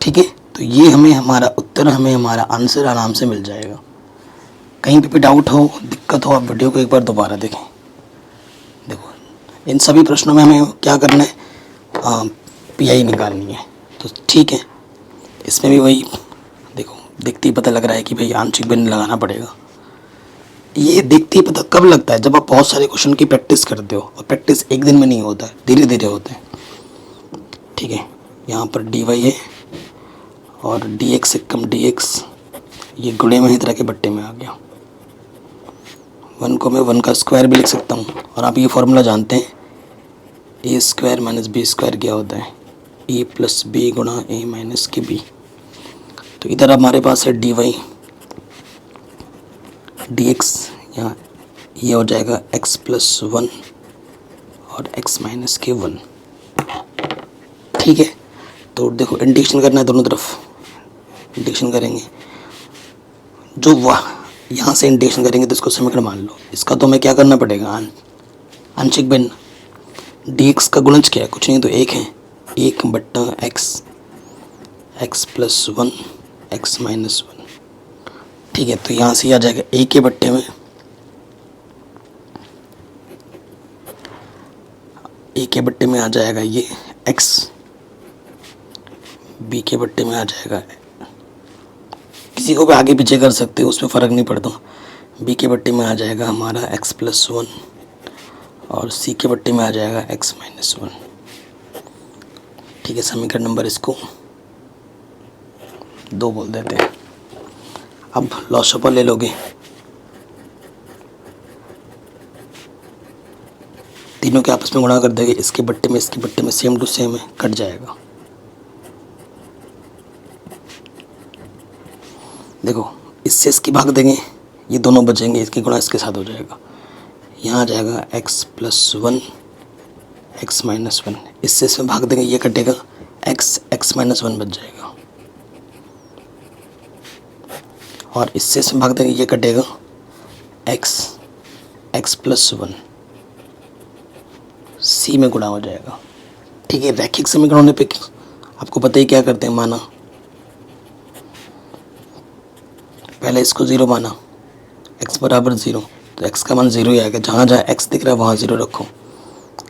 ठीक है, तो ये हमें हमारा उत्तर, हमें हमारा आंसर आराम से मिल जाएगा। कहीं पे भी डाउट हो, दिक्कत हो, आप वीडियो को एक बार दोबारा देखें। देखो इन सभी प्रश्नों में हमें क्या करना है? PI निकालनी है। तो ठीक है, इसमें भी वही देखो, देखते ही पता लग रहा है कि भाई आंशिक भिन्न लगाना पड़ेगा। ये देखते ही पता कब लगता है? जब आप बहुत सारे क्वेश्चन की प्रैक्टिस करते हो, और प्रैक्टिस एक दिन में नहीं होता है, धीरे धीरे होता है। ठीक है, यहाँ पर dy है और dx से कम dx, ये गुणे में ही तरह के बट्टे में आ गया। 1 को मैं 1 का स्क्वायर भी लिख सकता हूँ, और आप ये फॉर्मूला जानते हैं, a² - b² क्या होता है? ए प्लस बी गुणा ए माइनस के बी। तो इधर हमारे पास है डी वाई डी एक्स, यहाँ ये हो जाएगा एक्स प्लस वन और एक्स माइनस के वन। ठीक है, तो देखो इंटीग्रेशन करना है दोनों तरफ, इंटीग्रेशन करेंगे। जो वाह यहाँ से इंटीग्रेशन करेंगे तो इसको समीकरण मान लो। इसका तो हमें क्या करना पड़ेगा, आंशिक भिन्न। डी एक्स का गुणज क्या है, कुछ नहीं तो एक है, एक बट्टा x, x plus one x minus one. ठीक है, तो यहाँ से आ जाएगा ए के बट्टे में आ जाएगा ये एक्स, बी के बट्टे में आ जाएगा, किसी को भी आगे पीछे कर सकते हो उसमें फ़र्क नहीं पड़ता। बी के बट्टे में आ जाएगा हमारा एक्स प्लस वन और सी के बट्टे में आ जाएगा एक्स माइनस वन। ठीक है, समीकरण नंबर इसको 2 बोल देते हैं। अब लॉस ऑफ ले लोगे, तीनों के आपस में गुणा कर देंगे, इसके बट्टे में इसके बट्टे में सेम टू सेम है, कट जाएगा। देखो इससे इसकी भाग देंगे, ये दोनों बचेंगे, इसकी गुणा इसके साथ हो जाएगा। यहाँ आ जाएगा x plus one x minus one, इससे इसमें भाग देंगे, ये कटेगा, एक्स एक्स माइनस वन बच जाएगा। और इससे इसमें भाग देंगे, ये कटेगा, एक्स एक्स प्लस वन, सी में गुणा हो जाएगा। ठीक है, रैखिक समीकरण होने पे आपको पता ही क्या करते हैं, माना पहले इसको ज़ीरो माना, x बराबर ज़ीरो, तो x का मान ज़ीरो ही आएगा। जहाँ जहाँ x दिख रहा है वहाँ ज़ीरो रखो,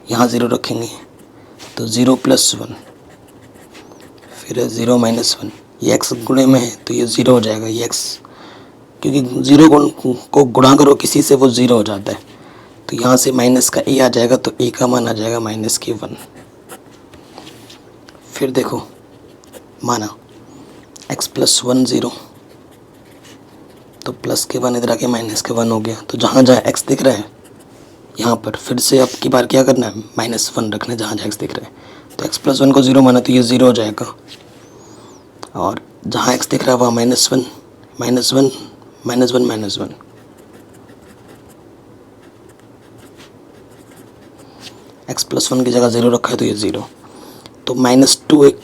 यहाँ ज़ीरो रखेंगे तो ज़ीरो प्लस वन, फिर ज़ीरो माइनस वन, ये x गुणे में है तो ये ज़ीरो हो जाएगा। ये x क्योंकि ज़ीरो को गुणा करो किसी से वो ज़ीरो हो जाता है, तो यहाँ से माइनस का a आ जाएगा, तो a का मान आ जाएगा माइनस के वन। फिर देखो माना x प्लस वन ज़ीरो, तो प्लस के वन इधर आके माइनस के वन हो गया। तो जहाँ जहाँ x दिख रहा है यहाँ पर फिर से अब की बार क्या करना है, माइनस वन रखना है जहाँ जहाँ x दिख रहा है। तो x प्लस वन को ज़ीरो माना तो ये ज़ीरो हो जाएगा, और जहाँ x दिख रहा है वहाँ minus one minus one minus one minus one. X plus one की जगह ज़ीरो रखा है तो ये ज़ीरो, तो माइनस टू एक,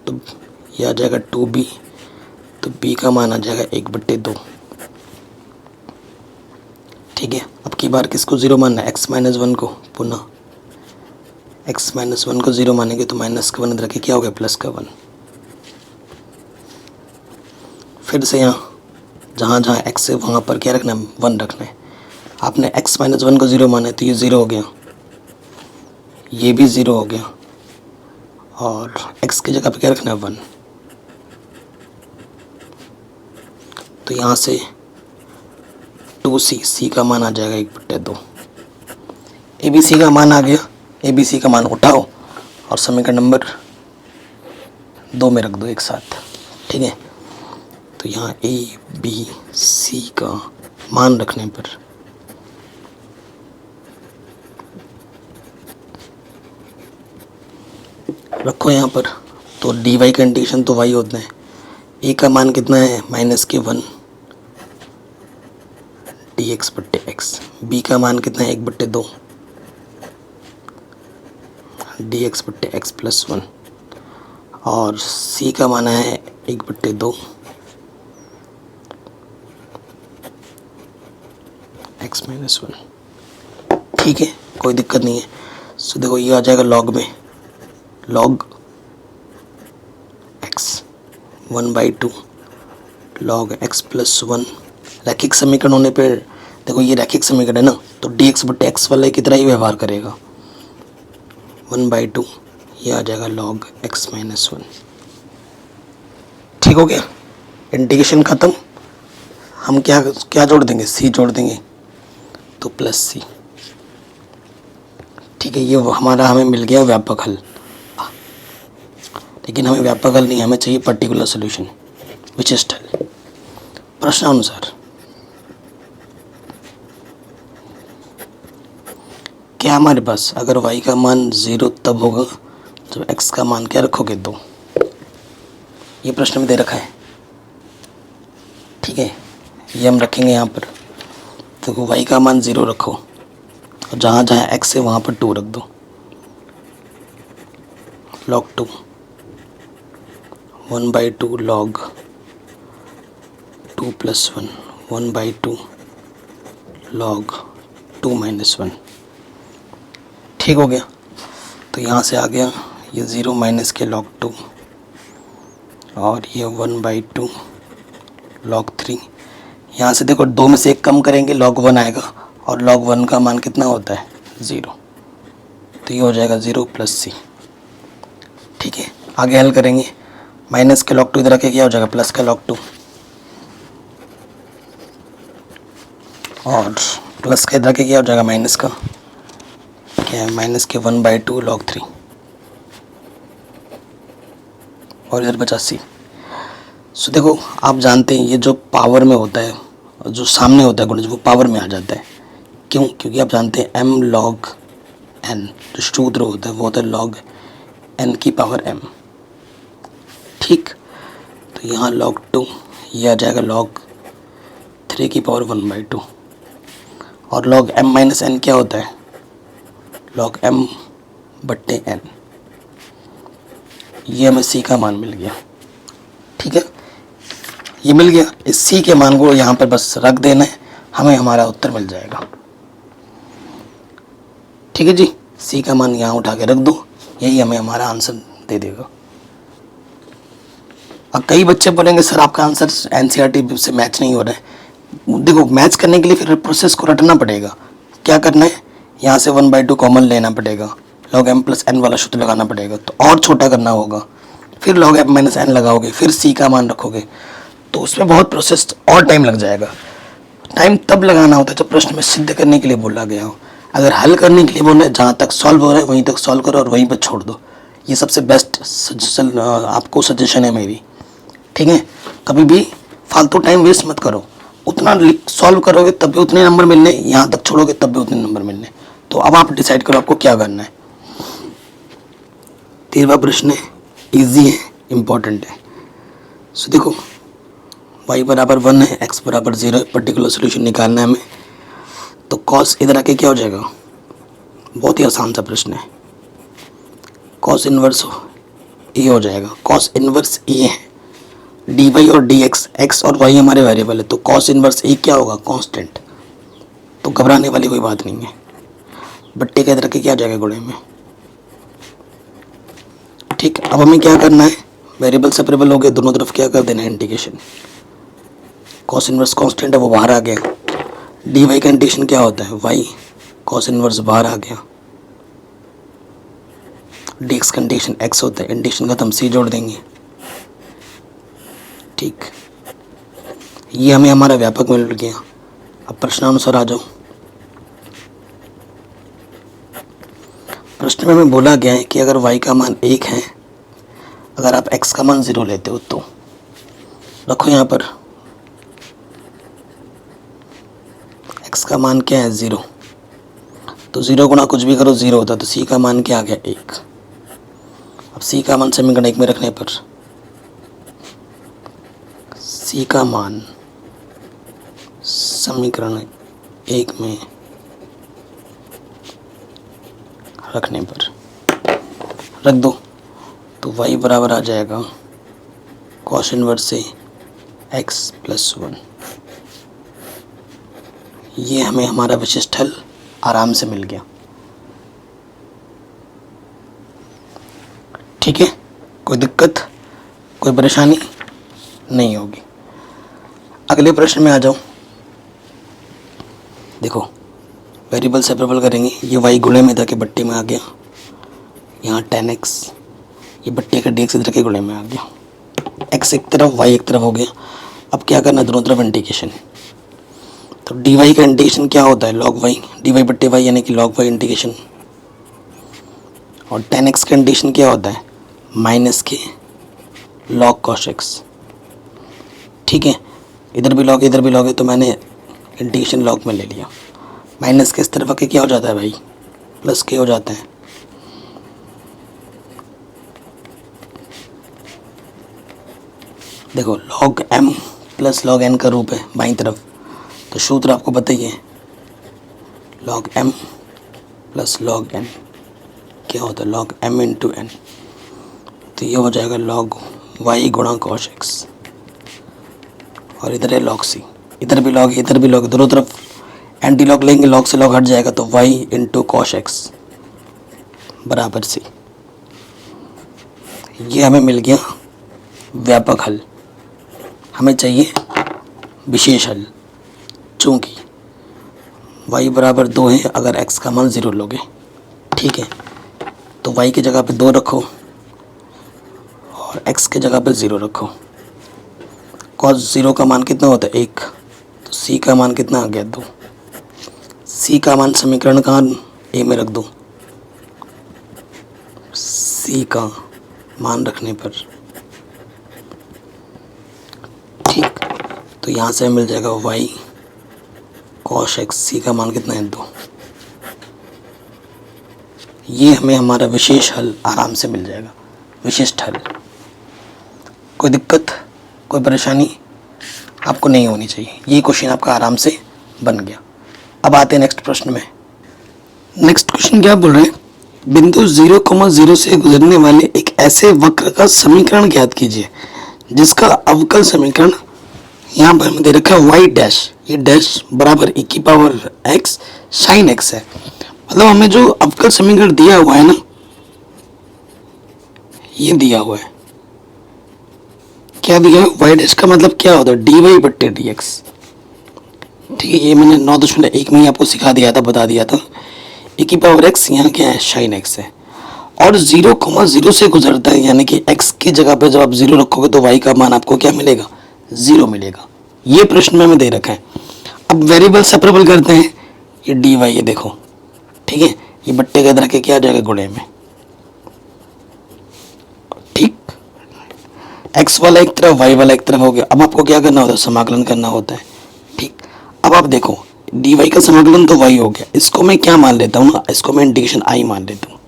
तो ये आ जाएगा टू बी, तो b का मान आ जाएगा एक बट्टे दो। ठीक है, अब की बार किसको ज़ीरो मानना है, x माइनस वन को, पुनः x माइनस वन को ज़ीरो मानेंगे तो माइनस का वन इधर के क्या हो गया, प्लस का वन। फिर से यहाँ जहाँ जहाँ x है वहाँ पर क्या रखना है, वन रखना है। आपने x माइनस वन को ज़ीरो माना है तो ये ज़ीरो हो गया, ये भी ज़ीरो हो गया, और x की जगह पे क्या रखना है, वन। तो यहाँ से टू सी का मान आ जाएगा एक बट्टे दो। ए बी सी का मान आ गया, ए बी सी का मान उठाओ और समीकरण नंबर 2 में रख दो एक साथ। ठीक है, तो यहाँ ए बी सी का मान रखने पर रखो यहाँ पर, तो डी वाई का इंटीग्रेशन तो वाई होता है। ए का मान कितना है, माइनस के वन डी एक्स बट्टे एक्स। बी का मान कितना है, एक बट्टे दो डी एक्स बट्टे एक्स प्लस वन। और सी का मान है एक बट्टे दो एक्स माइनस वन। ठीक है, कोई दिक्कत नहीं है। सो देखो ये आ जाएगा लॉग में, log x one by two log x plus one. रैखिक समीकरण होने पर देखो ये रैखिक समीकरण है ना, तो डी एक्स बटे एक्स वाले की तरह ही व्यवहार करेगा। वन बाई टू ये आ जाएगा लॉग एक्स माइनस वन। ठीक हो गया, इंटीग्रेशन ख़त्म। हम क्या क्या जोड़ देंगे, सी जोड़ देंगे तो प्लस सी। ठीक है, ये हमारा हमें मिल गया व्यापक हल। लेकिन हमें व्यापक हल नहीं, हमें चाहिए पर्टिकुलर सोल्यूशन, विशिष्ट हल प्रश्नानुसार। क्या हमारे पास अगर y का मान 0 तब होगा जब x का मान क्या रखोगे 2, ये प्रश्न में दे रखा है, ठीक है। ये हम रखेंगे यहाँ पर, तो y का मान 0 रखो और जहाँ जहाँ x है वहाँ पर 2 रख दो। log 2 1/2 log 2 + 1 1/2 log 2 - 1, ठीक हो गया। तो यहाँ से आ गया ये 0 माइनस के log 2 और ये 1/2 log 3। यहाँ से देखो 2 में से 1 कम करेंगे log 1 आएगा और log 1 का मान कितना होता है 0, तो ये हो जाएगा 0 + c, ठीक है। आगे हल करेंगे, माइनस के log 2 इधर आके क्या हो जाएगा प्लस का log 2 और प्लस का इधर आके क्या हो जाएगा माइनस का, क्या है माइनस के 1/2 log 3 और इधर बचा c। सो देखो आप जानते हैं ये जो पावर में होता है, जो सामने होता है गुणज, वो पावर में आ जाता है। क्यों? क्योंकि आप जानते हैं m log n जो सूत्र होता है वो होता है log n की पावर m, ठीक। तो यहाँ log 2 ये आ जाएगा log 3 की पावर 1/2 और log m - n क्या होता है log m/n। ये हमें c का मान मिल गया, ठीक है। ये मिल गया, इस c के मान को यहाँ पर बस रख देना है, हमें हमारा उत्तर मिल जाएगा, ठीक है जी। c का मान यहाँ उठा के रख दो, यही हमें हमारा आंसर दे देगा। अब कई बच्चे बोलेंगे सर आपका आंसर NCERT से मैच नहीं हो रहा है। देखो मैच करने के लिए फिर प्रोसेस को रटना पड़ेगा। क्या करना है, यहाँ से 1/2 कॉमन लेना पड़ेगा, log m + n वाला सूत्र लगाना पड़ेगा, तो और छोटा करना होगा, फिर log m - n लगाओगे, फिर c का मान रखोगे, तो उसमें बहुत प्रोसेस और टाइम लग जाएगा। टाइम तब लगाना होता है जब प्रश्न में सिद्ध करने के लिए बोला गया हो। अगर हल करने के लिए बोला है, जहाँ तक सॉल्व हो रहा है वहीं तक सॉल्व करो और वहीं पर छोड़ दो। ये सबसे बेस्ट सजेशन आपको सजेशन है मेरी, ठीक है। कभी भी फालतू टाइम वेस्ट मत करो, उतना सॉल्व करोगे तब भी उतने नंबर मिलने, यहाँ तक छोड़ोगे तब भी उतने नंबर मिलने। तो अब आप डिसाइड करो आपको क्या करना है। 13वां प्रश्न है, इजी है, इम्पॉर्टेंट है। सो देखो y = 1 है, x = 0 है, पर्टिकुलर सोल्यूशन निकालना है हमें। तो cos इधर आके क्या हो जाएगा, बहुत ही आसान सा प्रश्न है, cos इनवर्स ए हो जाएगा। cos इनवर्स ए है, dy और dx, x और y हमारे वेरिएबल है, तो cos इनवर्स ए क्या होगा कांस्टेंट, तो घबराने वाली कोई बात नहीं है। बट्टे का इधर के क्या आ जाएगा गुणे में, ठीक। अब हमें क्या करना है, वेरिएबल सेपरेबल हो गए, दोनों तरफ क्या कर देना है इंटीग्रेशन। cos इनवर्स कांस्टेंट है वो बाहर आ गया, dy का इंटीग्रेशन क्या होता है y, cos इनवर्स बाहर आ गया, dx का इंटीग्रेशन x होता है, इंटीग्रेशन का तो हम c जोड़ देंगे, ठीक। ये हमें हमारा व्यापक मिल गया। अब प्रश्नानुसार आ जाओ। प्रश्न में हमें बोला गया है कि अगर y का मान 1 है, अगर आप x का मान 0 लेते हो तो रखो यहाँ पर x का मान क्या है 0, तो 0 गुना कुछ भी करो 0 होता है, तो c का मान क्या आ गया 1। अब c का मान समीकरण 1 में रखने पर c का मान समीकरण 1 में रखने पर रख दो, तो y बराबर आ जाएगा cos इनवर्स से x + 1। ये हमें हमारा विशिष्ट हल आराम से मिल गया, ठीक है। कोई दिक्कत, कोई परेशानी नहीं होगी। अगले प्रश्न में आ जाओ। देखो वेरिएबल सेपरेबल करेंगे, ये y गुणे में था कि बट्टे में आ गया, यहाँ 10x, ये बट्टे का dx इधर के गुणे में आ गया, x एक तरफ y एक तरफ हो गया। अब क्या करना, दोनों तरफ इंटीग्रेशन। तो dy का इंटीग्रेशन क्या होता है log y, dy/y यानी कि log y इंटीग्रेशन, और 10x का इंटीग्रेशन क्या होता है माइनस के log cos x, ठीक है। इधर भी log इधर भी log है, तो मैंने इंटीग्रेशन log में ले लिया। माइनस के इस तरफ आके क्या हो जाता है भाई, प्लस के हो जाता है, देखो log m plus log n का रूप है बाईं तरफ, तो सूत्र आपको पता ही है, log m plus log n क्या होता है, log m इंटू n, तो ये हो जाएगा log y गुणा cos x, और इधर है log c, इधर भी log इधर भी log, दोनों तरफ एंटी लॉग लेंगे, log से log हट जाएगा, तो y इंटू cos x बराबर c। ये हमें मिल गया व्यापक हल, हमें चाहिए विशेष हल। चूँकि y बराबर 2 है, अगर x का मान 0 लोगे, ठीक है, तो y की जगह पे 2 रखो और x की जगह पे 0 रखो। cos 0 का मान कितना होता है 1, तो c का मान कितना आ गया 2। c का मान समीकरण का a में रख दो, c का मान रखने पर, ठीक, तो यहाँ से मिल जाएगा y cos x, c का मान कितना है 2। ये हमें हमारा विशेष हल आराम से मिल जाएगा, विशिष्ट हल। कोई दिक्कत, कोई परेशानी आपको नहीं होनी चाहिए। ये क्वेश्चन आपका आराम से बन गया। अब आते हैं नेक्स्ट प्रश्न में। नेक्स्ट क्वेश्चन क्या बोल रहे हैं, बिंदु 0,0 से गुजरने वाले एक ऐसे वक्र का समीकरण ज्ञात कीजिए जिसका अवकल समीकरण यहाँ पर हमें दे रखा है y डैश, ये डैश बराबर e की पावर x sin x है। मतलब हमें जो अवकल समीकरण दिया हुआ है ना, ये दिया हुआ है, क्या दिया है, y डैश का मतलब क्या होता है dy बट्टे dx, ठीक है, ये मैंने 9.1 में ही आपको सिखा दिया था, बता दिया था। e की पावर x यहाँ क्या है sin x है, और 0,0 से गुजरता है, यानी कि x की जगह पे जब आप 0 रखोगे तो y का मान आपको क्या मिलेगा 0 मिलेगा। ये प्रश्न में हमें दे रखा है। अब वेरिएबल सेपरेबल करते हैं, ये dy ये देखो, ठीक है, ये बट्टे का इधर के क्या आ जाएगा गुणे में, ठीक, x वाला एक तरफ y वाला एक तरफ हो गया। अब आपको क्या करना होता है, समाकलन करना होता है, ठीक। अब आप देखो dy का समाकलन तो y हो गया, इसको मैं क्या मान लेता हूँ ना, इसको मैं इंटीग्रेशन i मान लेता हूँ,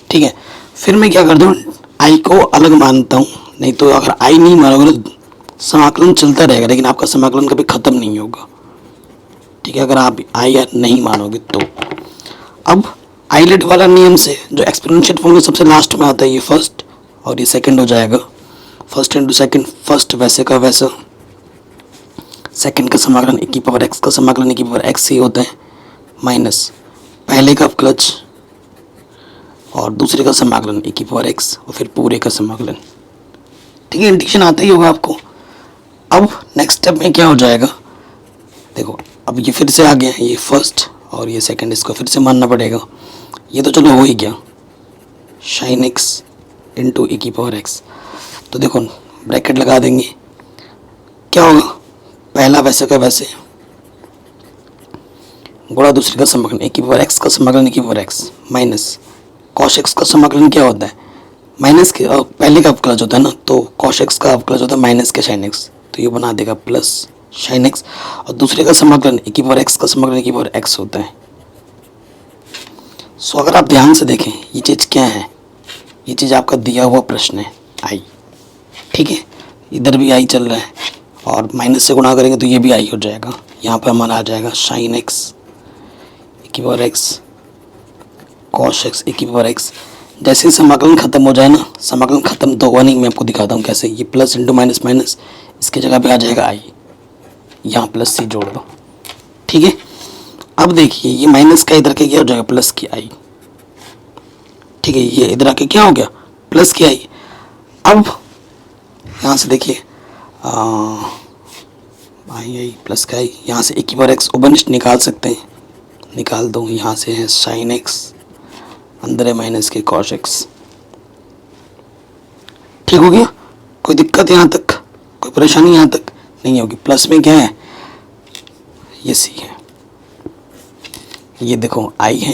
ठीक है। फिर मैं क्या करता हूँ, i को अलग मानता हूँ, नहीं तो अगर i नहीं मानोगे तो समाकलन चलता रहेगा, लेकिन आपका समाकलन कभी खत्म नहीं होगा, ठीक है, अगर आप i नहीं मानोगे तो। अब आइलेट वाला नियम से जो एक्सपोनेंशियल फॉर्मूला सबसे लास्ट में आता है, ये फर्स्ट और ये सेकंड हो जाएगा, फर्स्ट इंटू सेकंड, फर्स्ट वैसे का वैसा, सेकंड का समाकलन e की पावर x का समाकलन e की पावर x ही होता है, माइनस पहले का अवकलज और दूसरे का समाकलन e की पावर x और फिर पूरे का समाकलन, ठीक है, इंटीग्रेशन आता ही होगा आपको। अब नेक्स्ट स्टेप में क्या हो जाएगा, देखो अब ये फिर से आ गया, ये फर्स्ट और ये सेकंड, इसको फिर से मानना पड़ेगा। ये तो चलो हो ही गया, sin x इंटू e की पावर x, तो देखो ब्रैकेट लगा देंगे, क्या होगा, पहला वैसे का वैसे गुणा दूसरे का समाकलन e की पावर x का समाकलन e की power x minus cos x का समाकलन क्या होता है, माइनस के पहले का अवकलज होता है ना, तो cos x का अवकलज होता है माइनस के sin x, तो ये बना देगा प्लस sin x, और दूसरे का समाकलन e की पावर x का समाकलन e की पावर x होता है। सो अगर आप ध्यान से देखें, ये चीज़ क्या है, ये चीज़ आपका दिया हुआ प्रश्न है i, ठीक है, इधर भी i चल रहा है और माइनस से गुणा करेंगे तो ये भी i हो जाएगा, यहाँ पर हमारा आ जाएगा sin x e की power x cos x e की पावर x। जैसे ही समाकलन खत्म हो जाए ना, समाकलन खत्म तो होगा नहीं, मैं आपको दिखाता हूँ कैसे, ये प्लस इंटू माइनस माइनस, इसके जगह पे आ जाएगा i, यहाँ प्लस c जोड़ दो, ठीक है। अब देखिए ये माइनस का इधर के क्या हो जाएगा प्लस की i, ठीक है, ये इधर आके क्या हो गया प्लस की i। अब यहाँ से देखिए आई प्लस का i, यहाँ से e की पावर x उपनिष्ठ निकाल सकते हैं, निकाल दो, यहाँ से है sin x, अंदर है माइनस के cos x, ठीक हो गया। कोई दिक्कत यहाँ तक, कोई परेशानी यहाँ तक नहीं होगी। प्लस में क्या है, ये c है, ये देखो i है,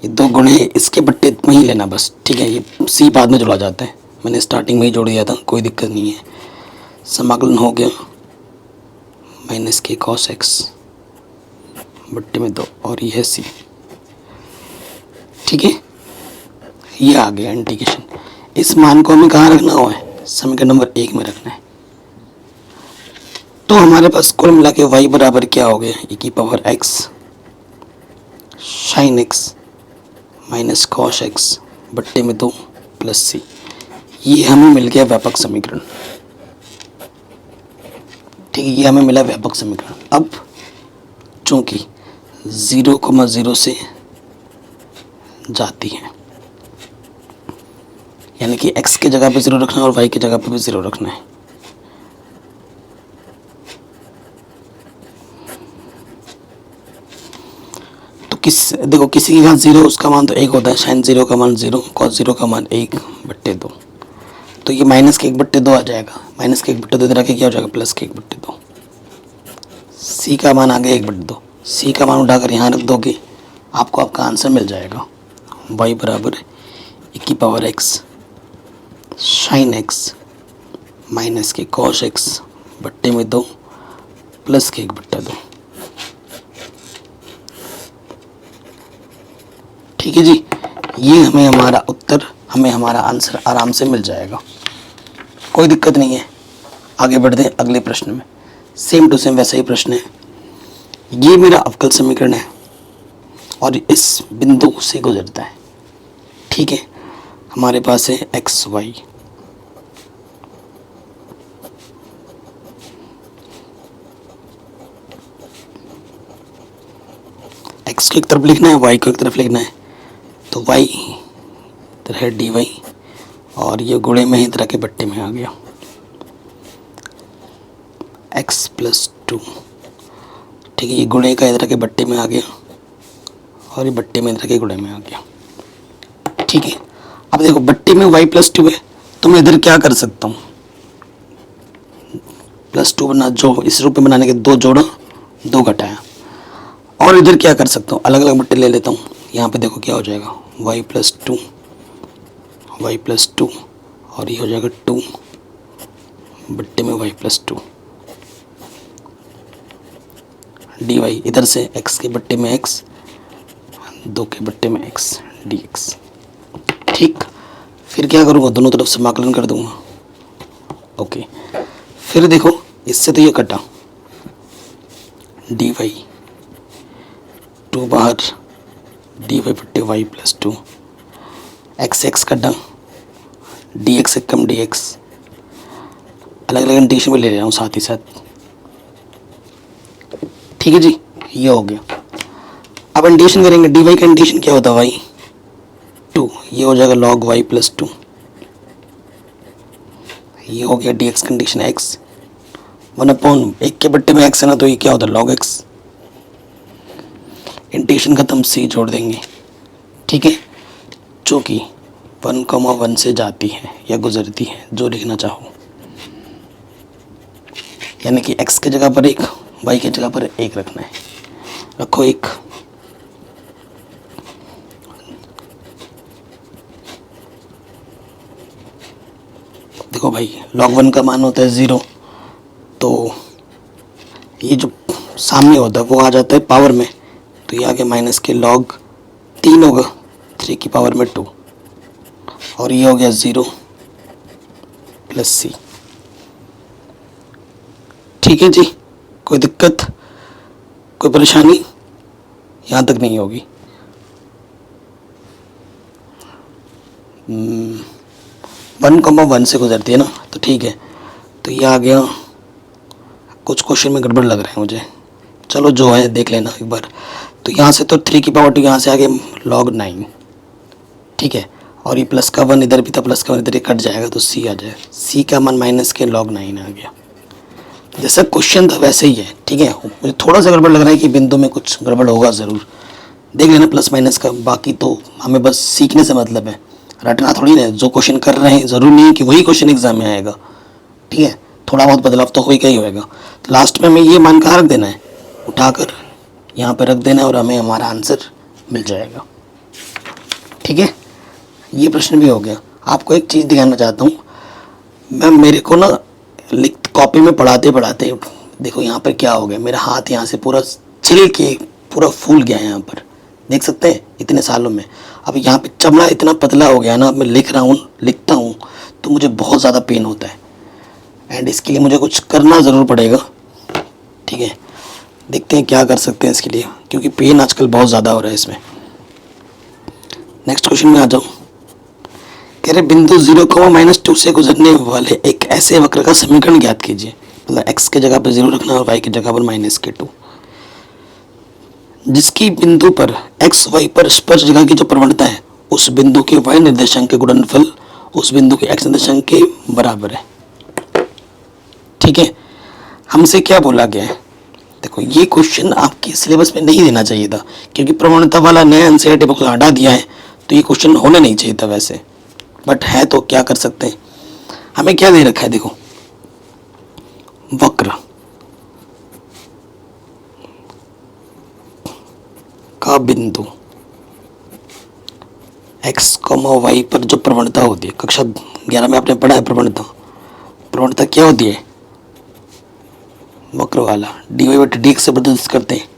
ये दो गुणे हैं, इसके बट्टे में ही लेना बस, ठीक है, ये c बाद में जोड़ा जाता है, मैंने स्टार्टिंग में ही जोड़ दिया था, कोई दिक्कत नहीं है। समाकलन हो गया माइनस के cos x बट्टे में 2 और ये है c, ठीक है, ये आ गया इंटीग्रेशन। इस मान को हमें कहाँ रखना हुआ है समीकरण नंबर 1 में रखना है। तो हमारे पास कुल मिला के y बराबर क्या हो गया, e की power x sine x minus cos x बट्टे में 2 प्लस सी। ये हमें मिल गया व्यापक समीकरण। ठीक है, ये हमें मिला व्यापक समीकरण। अब चूंकि 0,0 से जाती है, यानी कि x की जगह पे 0 रखना है और y की जगह पे भी 0 रखना है। तो देखो किसी के यहाँ 0 उसका मान तो 1 होता है, साइन 0 का मान 0, कॉस 0 का मान 1 बट्टे 2। तो ये माइनस के 1 बट्टे 2 आ जाएगा। माइनस के 1 बट्टे 2 इधर आके क्या हो जाएगा, प्लस के 1 बट्टे 2। सी का मान आ गया 1 बट्टे 2। सी का मान उठाकर यहाँ रख दोगे, आपको आपका आंसर मिल जाएगा। y बराबर e की power x sine x minus के कॉस x बट्टे में 2 प्लस के 1 बट्टा 2। ठीक है जी, ये हमें हमारा उत्तर, हमें हमारा आंसर आराम से मिल जाएगा, कोई दिक्कत नहीं है। आगे बढ़ते हैं अगले प्रश्न में। सेम टू सेम वैसा ही प्रश्न है। ये मेरा अवकल समीकरण है और इस बिंदु से गुजरता है। ठीक है, हमारे पास है एक्स वाई। एक्स को एक तरफ लिखना है, वाई को एक तरफ लिखना है। तो वाई इधर है डी वाई और ये गुणे में इधर के बट्टे में आ गया x प्लस 2। ठीक है, ये गुणे का इधर के बट्टे में आ गया और ये बट्टे में इधर के गुणे में आ गया। ठीक है, अब देखो बट्टे में y प्लस 2 है, तो मैं इधर क्या कर सकता हूँ, प्लस 2 बना, जो इस रूप में बनाने के 2 जोड़ा 2 घटाया। और इधर क्या कर सकता हूँ, अलग अलग बट्टे ले लेता हूँ। यहाँ पे देखो क्या हो जाएगा, y प्लस 2 और ये हो जाएगा 2 बट्टे में y प्लस 2 डी वाई। इधर से x के बट्टे में x, 2 के बट्टे में x dx। ठीक, फिर क्या करूँगा, दोनों तरफ समाकलन कर दूंगा। ओके, फिर देखो इससे तो ये कटा, डी वाई 2 बाहर, डी वाई बट्टे वाई प्लस 2, एक्स एक्स कटा, डी एक्स से कम डी एक्स, अलग अलग इंटीग्रेशन में ले रहा हूँ साथ ही साथ। ठीक है जी, ये हो गया। अब इंटीग्रेशन करेंगे, डी वाई का इंटीग्रेशन क्या होता है, वाई 2, ये हो जाएगा लॉग वाई प्लस 2। ये हो गया डी एक्स का इंटीग्रेशन एक्स 1/, एक के बट्टे में एक्स है ना, तो ये क्या होता है लॉग एक्स। इंटीग्रेशन खत्म, सी जोड़ देंगे। ठीक है, चूँकि 1,1 से जाती है या गुजरती है, जो लिखना चाहो, यानी कि x की जगह पर 1, y की जगह पर 1 रखना है। रखो 1। देखो भाई, log 1 का मान होता है 0, तो ये जो सामने होता है वो आ जाता है पावर में, तो ये आगे माइनस के log 3 होगा, 3 की पावर में 2, और ये हो गया 0 प्लस सी। ठीक है जी, कोई दिक्कत, कोई परेशानी यहाँ तक नहीं होगी। 1,1 से गुजरती है ना, तो ठीक है। तो ये आ गया, कुछ क्वेश्चन में गड़बड़ लग रहा है मुझे, चलो जो है देख लेना एक बार। तो यहाँ से तो 3 की पावर 2, यहाँ से आगे log 9। ठीक है, और ये प्लस का 1 इधर भी था, प्लस का 1 इधर ही कट जाएगा, तो सी आ जाएगा। सी का मान माइनस के log 9 आ गया। जैसा क्वेश्चन था वैसे ही है। ठीक है, मुझे थोड़ा सा गड़बड़ लग रहा है कि बिंदु में कुछ गड़बड़ होगा ज़रूर, देख लेना प्लस माइनस का। बाकी तो हमें बस सीखने से मतलब है, रटना थोड़ी ना है। जो क्वेश्चन कर रहे हैं ज़रूरी नहीं है कि वही क्वेश्चन एग्जाम में आएगा। ठीक है, थोड़ा बहुत बदलाव तो होगा ही होएगा। तो लास्ट में हमें ये मान कहाँ रख देना है, उठाकर यहाँ पर रख देना है और हमें हमारा आंसर मिल जाएगा। ठीक है, ये प्रश्न भी हो गया। आपको एक चीज़ दिखाना चाहता हूँ मैं, मेरे को ना कॉपी में पढ़ाते पढ़ाते देखो यहाँ पर क्या हो गया, मेरा हाथ यहाँ से पूरा छिल के पूरा फूल गया है। यहाँ पर देख सकते हैं इतने सालों में। अब यहाँ पे चमड़ा इतना पतला हो गया ना, मैं लिख रहा हूँ, लिखता हूँ तो मुझे बहुत ज़्यादा पेन होता है एंड इसके लिए मुझे कुछ करना ज़रूर पड़ेगा। ठीक है, देखते हैं क्या कर सकते हैं इसके लिए, क्योंकि पेन आजकल बहुत ज़्यादा हो रहा है इसमें। नेक्स्ट क्वेश्चन में आ जाऊँ। कह रहे बिंदु 0, -2 से गुजरने वाले एक ऐसे वक्र का समीकरण ज्ञात कीजिए। मतलब x के जगह पर 0 रखना और y की जगह पर -2, जिसकी बिंदु पर x y पर स्पर्श रेखा की जो प्रवणता है उस बिंदु के y निर्देशांक के गुणनफल उस बिंदु के x निर्देशांक के बराबर है। ठीक है, हमसे क्या बोला गया है? देखो, ये क्वेश्चन आपके सिलेबस में नहीं देना चाहिए था, क्योंकि प्रवणता वाला नया एनसीईआरटी बुक हटा दिया है, तो ये क्वेश्चन होना नहीं चाहिए था वैसे, बट है तो क्या कर सकते हैं। हमें क्या दे रखा है? देखो, वक्र का बिंदु x, y पर जो प्रवणता होती है, कक्षा 11 में आपने पढ़ा है प्रवणता क्या होती है? वक्र वाला dy/dx से प्रदर्शित करते हैं।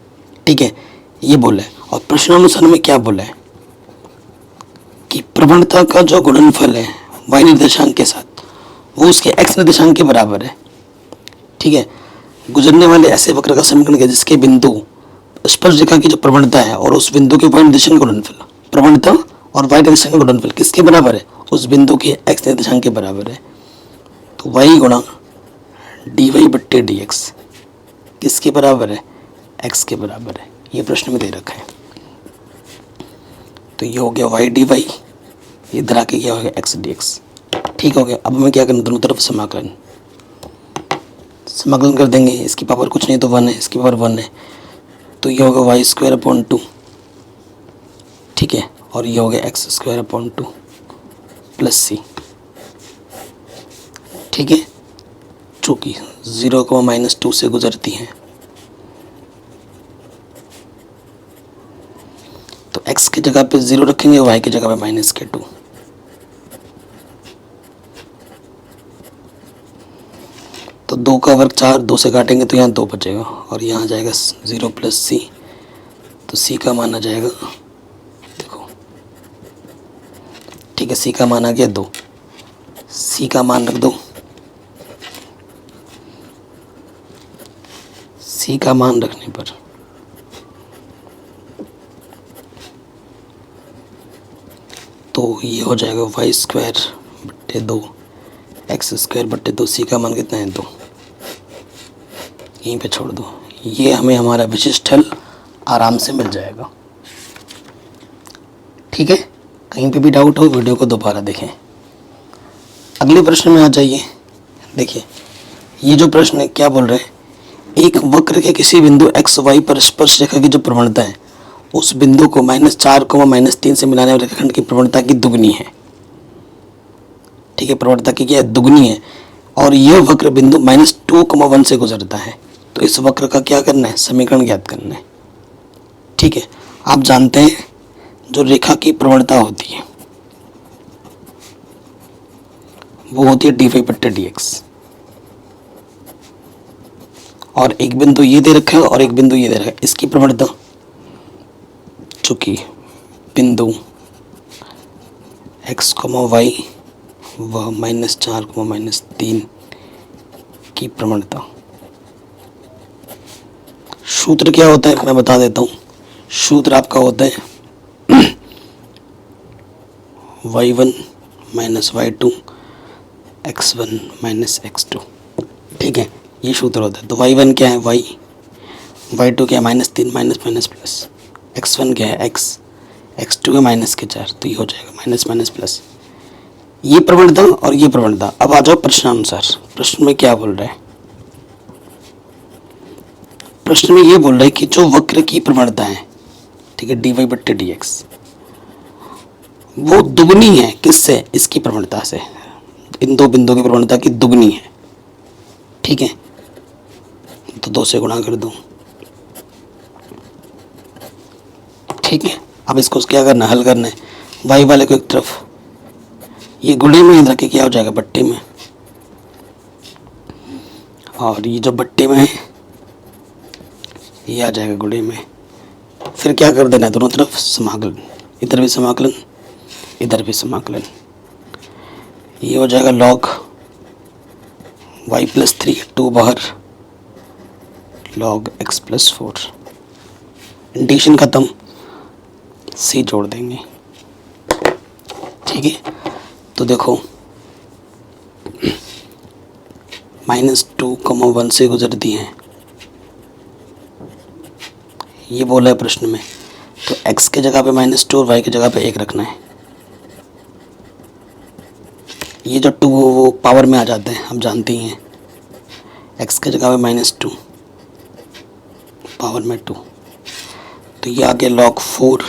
ठीक है, ये बोला है। और प्रश्नानुसार में क्या बोला है कि प्रवणता का जो गुणनफल है y निर्देशांक के साथ वो उसके x निर्देशांक के बराबर है। ठीक है, गुजरने वाले ऐसे वक्र का समीकरण है जिसके बिंदु स्पर्श रेखा की जो प्रवणता है और उस बिंदु के y निर्देशांक का गुणनफल, प्रवणता और y निर्देशांक का गुणनफल किसके बराबर है? उस बिंदु के x निर्देशांक के बराबर है। तो y गुणा dy/dx किसके बराबर है? x के बराबर है। ये प्रश्न में दे रखा है। तो ये हो गया y dy, इधर आके क्या हो गया x dx। ठीक हो गया। अब हमें क्या करना, दोनों तरफ समाकलन कर देंगे। इसकी पावर कुछ नहीं तो 1 है, इसकी पावर 1 है, तो ये होगा y²/2। ठीक है, और ये हो गया x²/2 प्लस c। ठीक है, चूँकि 0, -2 से गुजरती हैं तो x की जगह पे 0 रखेंगे, y की जगह पे -2। तो 2 का वर्ग 4, 2 से काटेंगे तो यहाँ 2 बचेगा और यहाँ जाएगा 0 + c। तो c का मान आ जाएगा, देखो, ठीक है, c का मान आ गया 2। c का मान रख दो, c का मान रखने पर तो ये हो जाएगा y²/2 x²/2। c का मान कितना है? 2। यहीं पे छोड़ दो, ये हमें हमारा विशिष्ट हल आराम से मिल जाएगा। ठीक है, कहीं पे भी डाउट हो वीडियो को दोबारा देखें। अगले प्रश्न में आ जाइए। देखिए, ये जो प्रश्न है क्या बोल रहे हैं, एक वक्र के किसी बिंदु x y पर स्पर्श रेखा की जो प्रवणता है उस बिंदु को -4, -3 से मिलाने वाले रेखाखंड की प्रवणता की दुगनी है। ठीक है, प्रवणता की क्या है? दुगनी है। और यह वक्र बिंदु -2, 1 से गुजरता है। तो इस वक्र का क्या करना है? समीकरण ज्ञात करना है। ठीक है, आप जानते हैं जो रेखा की प्रवणता होती है वो होती है dy/dx। और एक बिंदु ये दे रखा है और एक बिंदु ये दे रखा है। इसकी प्रवणता चूंकि बिंदु x, y व -4, -3 की प्रवणता, सूत्र क्या होता है मैं बता देता हूँ। सूत्र आपका होता है y1 - y2 x1 - x2। ठीक है, ये सूत्र होता है। तो y1 क्या है? y, y2 क्या है? -3 माइनस प्लस, x1 क्या है? x, x2 है -4। तो ये हो जाएगा माइनस प्लस। ये प्रवणता और ये प्रवणता। अब आ जाओ प्रश्नानुसार। प्रश्न में क्या बोल रहा है? प्रश्न में ये बोल रहा है कि जो वक्र की प्रवणता है, ठीक है, dy/dx, वो दुगनी है किससे? इसकी प्रवणता से। इन दो बिंदुओं की प्रवणता की दुगनी है। ठीक है, तो 2 से गुणा कर दो। ठीक है, अब इसको क्या करना है? हल करना है। y वाले को एक तरफ, ये गुणे में रख के क्या हो जाएगा? बट्टे में। और ये जो बट्टे में है ये आ जाएगा गुणे में। फिर क्या कर देना है? दोनों तरफ समाकलन, इधर भी समाकलन, इधर भी समाकलन। ये हो जाएगा log y+3, 2 बाहर log x+4, इंटीग्रेशन ख़त्म, c जोड़ देंगे। ठीक है, तो देखो -2, 1 से गुजरती हैं, ये बोला है प्रश्न में। तो x के जगह पे -2 और y की जगह पे 1 रखना है। ये जो 2 वो पावर में आ जाते हैं, हम जानते ही हैं। x के जगह पे -2 पावर में 2, तो ये आ गया log 4,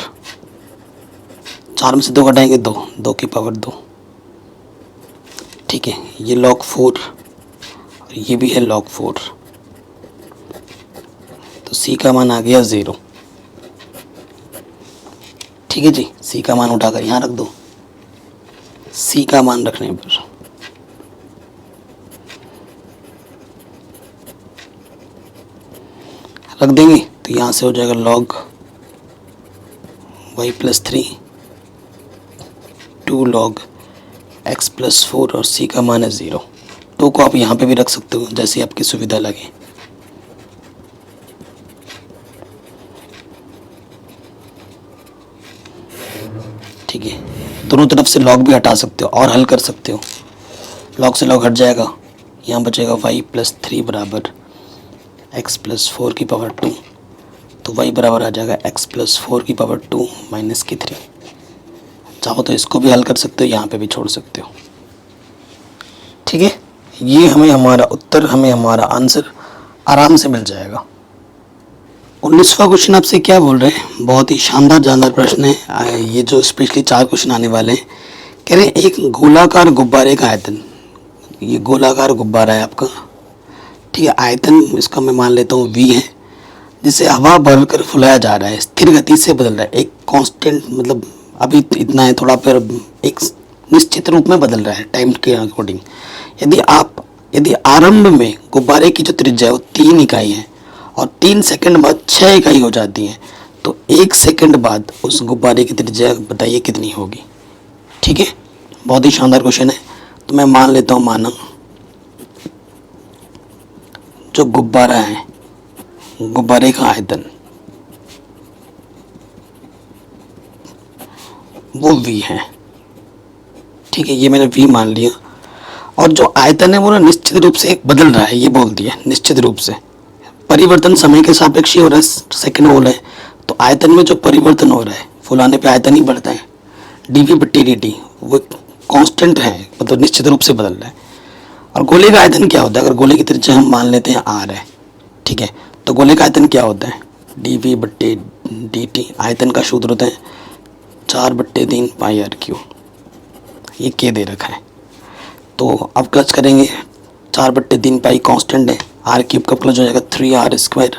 4 में से 2 घटाएंगे 2, 2 की पावर 2। ठीक है, ये log 4 और ये भी है log 4, तो c का मान आ गया 0। ठीक है जी, c का मान उठाकर यहाँ रख दो। c का मान रखने पर रख देंगे तो यहाँ से हो जाएगा log y+3, 2 log x+4 और c का मान है 0। 2 को आप यहाँ पे भी रख सकते हो, जैसे आपकी सुविधा लगे। ठीक है, दोनों तरफ से log भी हटा सकते हो और हल कर सकते हो। log से log हट जाएगा, यहाँ बचेगा y+3 बराबर x+4 की पावर 2, तो y बराबर आ जाएगा x+4 की पावर 2 माइनस की 3। चाहो तो इसको भी हल कर सकते हो, यहाँ पे भी छोड़ सकते हो। ठीक है, ये हमें हमारा उत्तर, हमें हमारा आंसर आराम से मिल जाएगा। 19वां क्वेश्चन आपसे क्या बोल रहे हैं, बहुत ही शानदार प्रश्न है। ये जो स्पेशली 4 क्वेश्चन आने वाले हैं, कह रहे हैं एक गोलाकार गुब्बारे का आयतन, ये गोलाकार गुब्बारा है आपका। ठीक है, आयतन इसका मैं मान लेता हूँ v है, जिसे हवा भरकर फुलाया जा रहा है, स्थिर गति से बदल रहा है। एक कांस्टेंट मतलब अभी इतना है, थोड़ा फिर एक निश्चित रूप में बदल रहा है टाइम के अकॉर्डिंग। यदि आरंभ में गुब्बारे की जो त्रिज्या है वो 3 इकाई है और 3 सेकंड बाद 6 इकाई हो जाती है, तो 1 सेकंड बाद उस गुब्बारे की त्रिज्या बताइए कितनी होगी। ठीक है, बहुत ही शानदार क्वेश्चन है। तो मैं मान लेता हूँ, माना जो गुब्बारा है, गुब्बारे का आयतन वो v है। ठीक है, ये मैंने v मान लिया, और जो आयतन है वो ना निश्चित रूप से बदल रहा है, ये बोल दिया निश्चित रूप से। परिवर्तन समय के सापेक्ष हो रहा है, सेकंड बोला है, तो आयतन में जो परिवर्तन हो रहा है, फुलाने पे आयतन ही बढ़ता है। dv/dt वो कांस्टेंट है, मतलब निश्चित रूप से बदल रहा है। और गोले का आयतन क्या होता है, अगर गोले की त्रिज्या हम मान लेते हैं r है, ठीक है, तो गोले का आयतन क्या होता है, dv/dt। आयतन का सूत्र होता है 4/3 πr³। ये k दे रखा है, तो अब क्लच करेंगे, 4/3 पाई कांस्टेंट है, r³ का प्लस हो जाएगा 3r²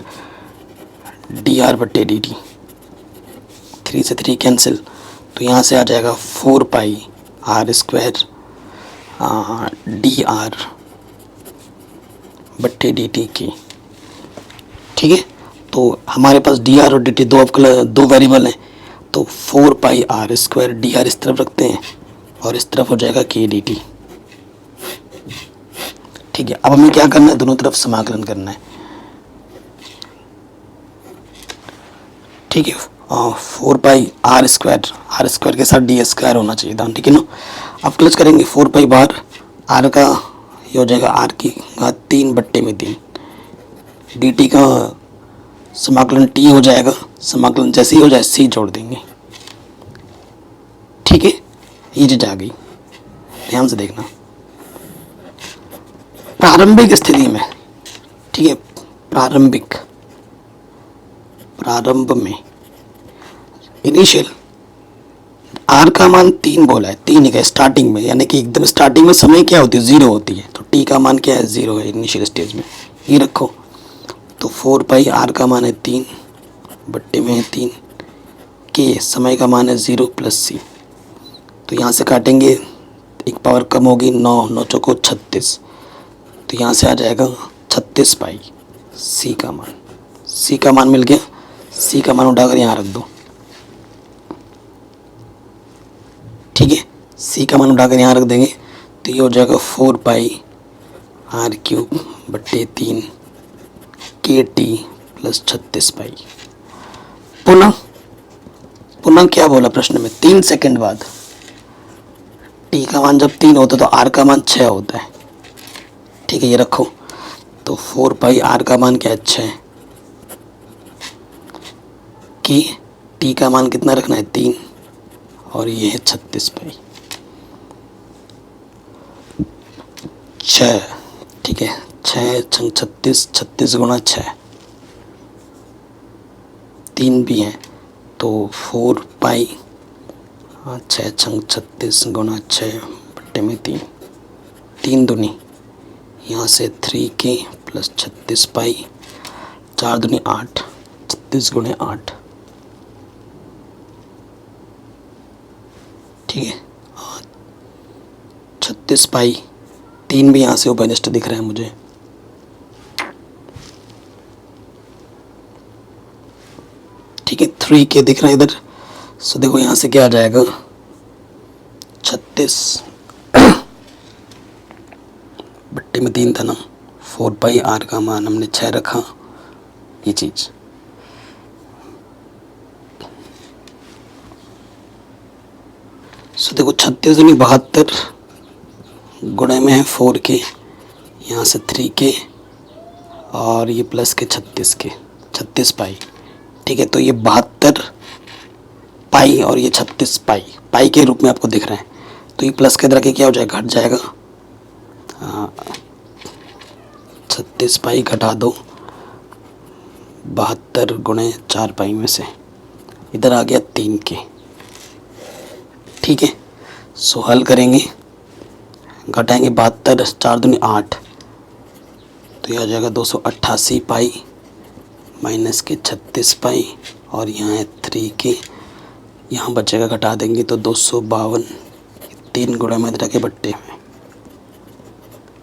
dr/dt। 3 से 3 कैंसिल, तो यहाँ से आ जाएगा 4 पाई r² dr/dt की। ठीक है, तो हमारे पास dr और dt दो वेरिएबल हैं, तो 4 पाई r² dr इस तरफ रखते हैं और इस तरफ हो जाएगा k dt। ठीक है, अब हमें क्या करना है, दोनों तरफ समाकलन करना है। ठीक है, 4 पाई r² के साथ d² होना चाहिए था। ठीक है ना, अब क्लच करेंगे, 4 पाई बाहर, r का ये हो जाएगा r की घात 3/3, dt का समाकलन t हो जाएगा, समाकलन जैसे ही हो जाए c जोड़ देंगे। ठीक है, ये चीज आ गई, ध्यान से देखना। प्रारंभिक स्थिति में, ठीक है, प्रारंभ में इनिशियल r का मान 3 बोला है, 3 है स्टार्टिंग में, यानी कि एकदम स्टार्टिंग में समय क्या होती है, 0 होती है, तो t का मान क्या है, 0 है इनिशियल स्टेज में, ये रखो। तो 4 पाई r का मान है 3 बट्टे में है 3, k समय का मान है 0 प्लस c, तो यहाँ से काटेंगे, एक पावर कम होगी, 9 9 चौको 36, तो यहाँ से आ जाएगा 36 पाई c का मान मिल गया। c का मान उठाकर यहाँ रख दो। ठीक है, c का मान उठाकर यहाँ रख देंगे, तो ये हो जाएगा 4 पाई आर क्यूब बट्टे 3 के टी प्लस 36 पाई। पुनः पुनः क्या बोला प्रश्न में, 3 सेकंड बाद टी का मान जब 3 होता है तो आर का मान 6 होता है। ठीक है, ये रखो। तो 4 पाई आर का मान क्या है, 6, कि टी का मान कितना रखना है, 3, और ये है 36 पाई 6। ठीक है, 6 छंग 36, 36 गुणा 6, 3 भी है तो 4 पाई 6 छंग 36 गुणा 6 बट्टे में 3, 3 दूनी यहाँ से 3k प्लस 36 पाई, 4 दूनी 8, 36 गुणे 8। ठीक है, 36 पाई, 3 भी यहाँ से उपनिष्ठ दिख रहा है मुझे। ठीक है, 3k दिख रहा है इधर। सो देखो यहाँ से क्या आ जाएगा, 36 बट्टे में 3 था ना, 4 पाई आर का मान हमने 6 रखा, ये चीज़। सो देखो 36 दूनी 72 गुणे में है 4k, यहाँ से 3k और ये प्लस के 36k, 36 पाई। ठीक है, तो ये 72 पाई और ये 36 पाई, पाई के रूप में आपको दिख रहा है। तो ये प्लस के इधर के क्या हो जाएगा, घट जाएगा। 36 पाई घटा दो 72 गुणे 4 पाई में से, इधर आ गया 3k। ठीक है, सो हल करेंगे, घटाएंगे 72, 4 दूनी 8, तो यह आ जाएगा 288 पाई माइनस के 36 पाई और यहाँ है 3k, यहाँ बचेगा घटा देंगे तो 252, 3 गुणा में रखे बट्टे में,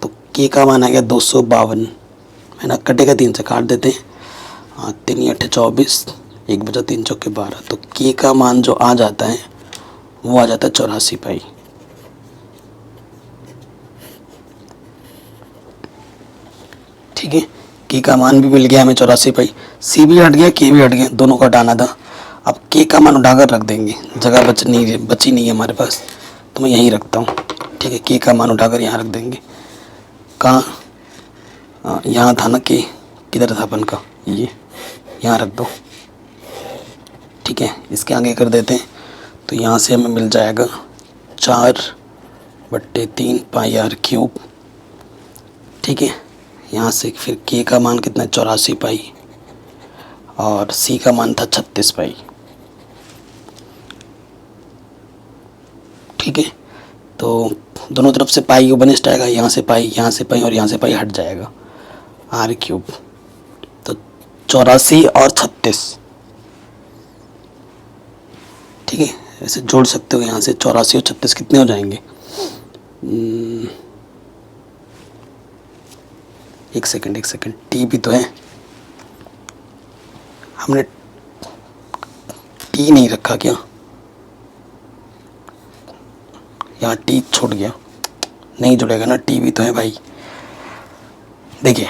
तो k का मान आ गया 252, है ना, कटेगा 3 से, काट देते हैं। 3 8 24, 1 बचा 3 चौके 12, तो k का मान जो आ जाता है वो आ जाता है 84 पाई। ठीक है, k का मान भी मिल गया हमें 84 पाई, c भी हट गया, k भी हट गया, दोनों को हटाना था। अब k का मान उठाकर रख देंगे, जगह बची नहीं है हमारे पास, तो मैं यहीं रखता हूँ। ठीक है, k का मान उठाकर यहाँ रख देंगे। कहाँ, यहाँ था ना k, किधर था अपन का, ये यहाँ रख दो। ठीक है, इसके आगे कर देते हैं, तो यहाँ से हमें मिल जाएगा 4/3 पाई आर क्यूब। ठीक है, यहाँ से फिर k का मान कितना है, 84 पाई, और c का मान था 36 पाई। ठीक है, तो दोनों तरफ से पाई उपनिष्ठ आएगा, यहाँ से पाई, यहाँ से पाई और यहाँ से पाई हट जाएगा, आर क्यूब। तो 84 और 36, ठीक है, ऐसे जोड़ सकते हो। यहाँ से 84 और 36 कितने हो जाएंगे, एक सेकंड, टी भी तो है, हमने टी नहीं रखा क्या, यहाँ टी छूट गया, नहीं जुड़ेगा ना, टी भी तो है भाई। देखिए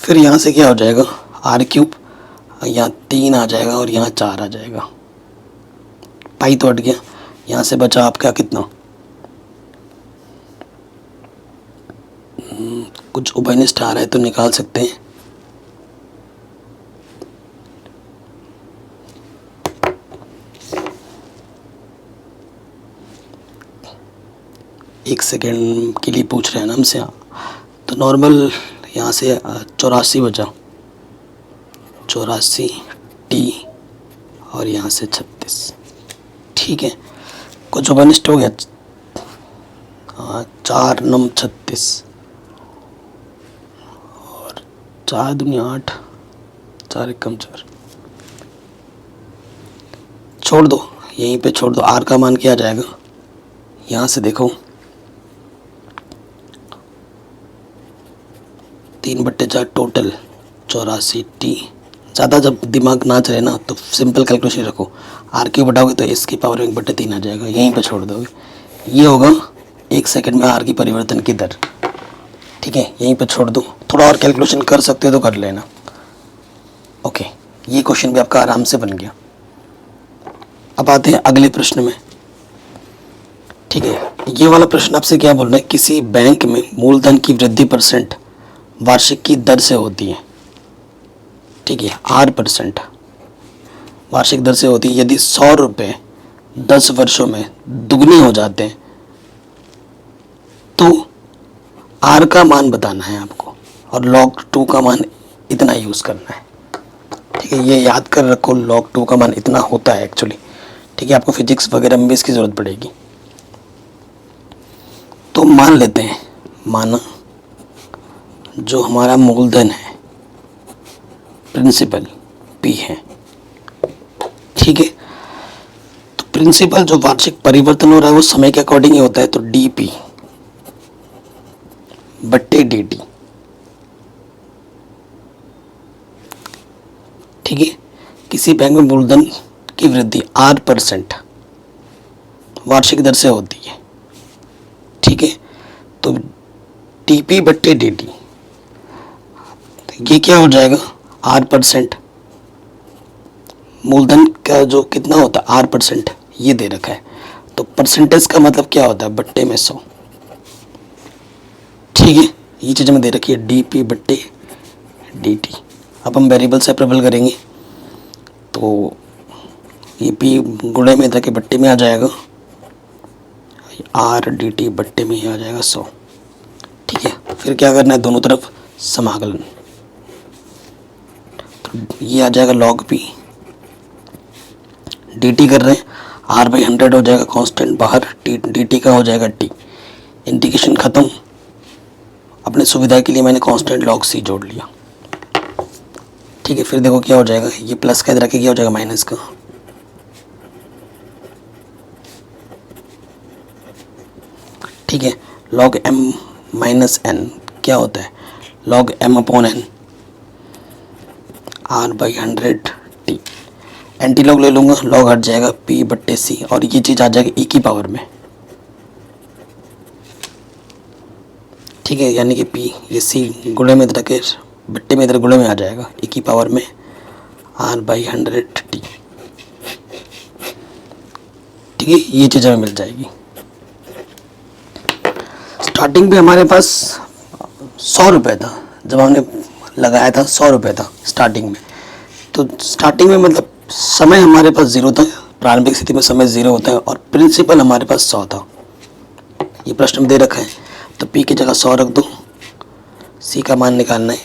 फिर यहाँ से क्या हो जाएगा, आर क्यूब, यहाँ 3 आ जाएगा और यहाँ 4 आ जाएगा, पाई तो हट गया। यहाँ से बचा आपका कितना, कुछ उभयनिष्ठ आ रहा है तो निकाल सकते हैं। एक सेकेंड के लिए पूछ रहे हैं ना हमसे, तो नॉर्मल यहाँ से 84 बचा, 84 टी और यहाँ से 36। ठीक है, कुछ उभयनिष्ठ हो गया, 4 9 36 और 4 दूनी 8, 4 1 4, छोड़ दो, यहीं पे छोड़ दो। आर का मान क्या आ जाएगा, यहाँ से देखो 3/4 टोटल 84 टी। ज़्यादा जब दिमाग ना चले ना तो सिंपल कैलकुलेशन रखो, आर क्यूब बढ़ाओगे तो एस की पावर 1/3 आ जाएगा, यहीं पे छोड़ दोगे। ये होगा 1 सेकंड में आर की परिवर्तन की दर। ठीक है, यहीं पे छोड़ दूँ, थोड़ा और कैलकुलेशन कर सकते हो तो कर लेना। ओके, ये क्वेश्चन भी आपका आराम से बन गया। अब आते हैं अगले प्रश्न में। ठीक है, ये वाला प्रश्न आपसे क्या बोल रहा है, किसी बैंक में मूलधन की वृद्धि % वार्षिक की दर से होती है। ठीक है, R% वार्षिक दर से होती है। यदि 100 रुपये 10 वर्षों में दुगने हो जाते हैं तो R का मान बताना है आपको और log 2 का मान इतना यूज़ करना है। ठीक है, ये याद कर रखो, log 2 का मान इतना होता है एक्चुअली। ठीक है, आपको फिजिक्स वगैरह में भी इसकी ज़रूरत पड़ेगी। तो मान लेते हैं, माना जो हमारा मूलधन है प्रिंसिपल P है। ठीक है, तो प्रिंसिपल जो वार्षिक परिवर्तन हो रहा है वो समय के अकॉर्डिंग ही होता है, तो DP बट्टे DT। ठीक है, किसी बैंक में मूलधन की वृद्धि R% वार्षिक दर से होती है। ठीक है, तो DP बट्टे DT, ये क्या हो जाएगा, R% मूलधन का जो कितना होता है R% ये दे रखा है, तो परसेंटेज का मतलब क्या होता है, बट्टे में 100। ठीक है, ये चीज़ हमें दे रखी है DP बट्टे DT। अब हम वेरिएबल सेपरेबल करेंगे तो ये P गुणे में था कि बट्टे में आ जाएगा, RDT बट्टे में ही आ जाएगा 100। ठीक है, फिर क्या करना है, दोनों तरफ समाकलन, तो ये आ जाएगा log P, DT कर रहे हैं, R/100 हो जाएगा कांस्टेंट बाहर, DT का हो जाएगा T। इंटीग्रेशन ख़त्म, अपने सुविधा के लिए मैंने कांस्टेंट log C जोड़ लिया। ठीक है, फिर देखो क्या हो जाएगा, ये प्लस का इधर आके क्या हो जाएगा, माइनस का। ठीक है, log M माइनस N क्या होता है, log M upon N, R/100 T। Anti log ले लूँगा, लॉग हट जाएगा P बट्टे C और ये चीज़ आ जाएगी E की पावर में। ठीक है, यानी कि P ये C गुणे में इधर के बट्टे में इधर गुणे में आ जाएगा E की पावर में R/100 T। ठीक है, ये चीज़ हमें मिल जाएगी। स्टार्टिंग पे हमारे पास 100 रुपये था, जब हमने लगाया था 100 रुपये था स्टार्टिंग में। तो स्टार्टिंग में मतलब समय हमारे पास 0 था, प्रारंभिक स्थिति में समय 0 होता है और प्रिंसिपल हमारे पास 100 था। ये प्रश्न में दे रखा है, तो P की जगह 100 रख दो, C का मान निकालना है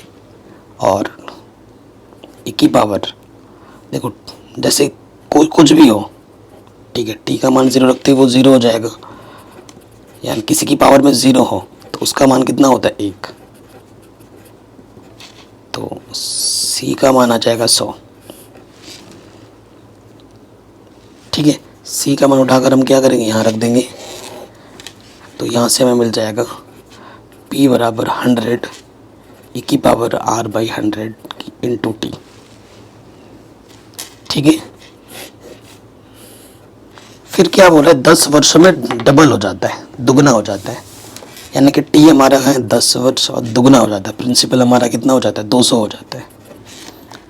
और E की पावर देखो जैसे कोई कुछ भी हो। ठीक है, T का मान 0 रखते ही वो 0 हो जाएगा, यानी किसी की पावर में 0 हो तो उसका मान कितना होता है, 1। तो C का मान आ जाएगा 100। ठीक है, C का मान उठाकर हम क्या करेंगे, यहाँ रख देंगे, तो यहाँ से हमें मिल जाएगा P बराबर 100 E की पावर R/100 इंटू T। ठीक है, फिर क्या बोल रहा है, 10 वर्षों में डबल हो जाता है, दुगना हो जाता है, यानी कि T हमारा है 10 वर्ष और दुगना हो जाता है, प्रिंसिपल हमारा कितना हो जाता है, 200 हो जाता है।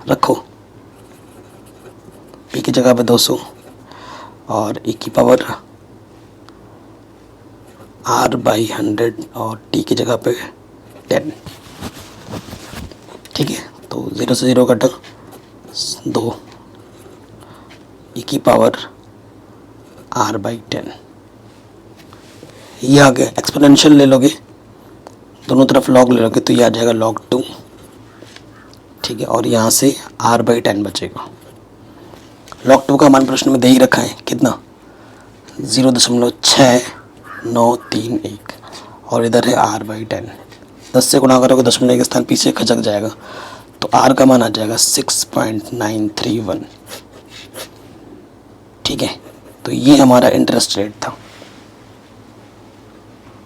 रखो P की जगह पे 200 और E की पावर R/100 और T की जगह पे 10। ठीक है, तो 0 से 0 कटा 2, E की पावर R/10। ये आ गया, एक्सपोनेंशियल ले लोगे, दोनों तरफ लॉग ले लोगे तो ये आ जाएगा log 2। ठीक है, और यहाँ से R/10 बचेगा। log 2 का मान प्रश्न में दे ही रखा है, कितना, 0.6931 और इधर है R/10। 10 से गुणा करोगे दशमलव के स्थान पीछे खचक जाएगा, तो R का मान आ जाएगा 6.931। ठीक है, तो ये हमारा इंटरेस्ट रेट था।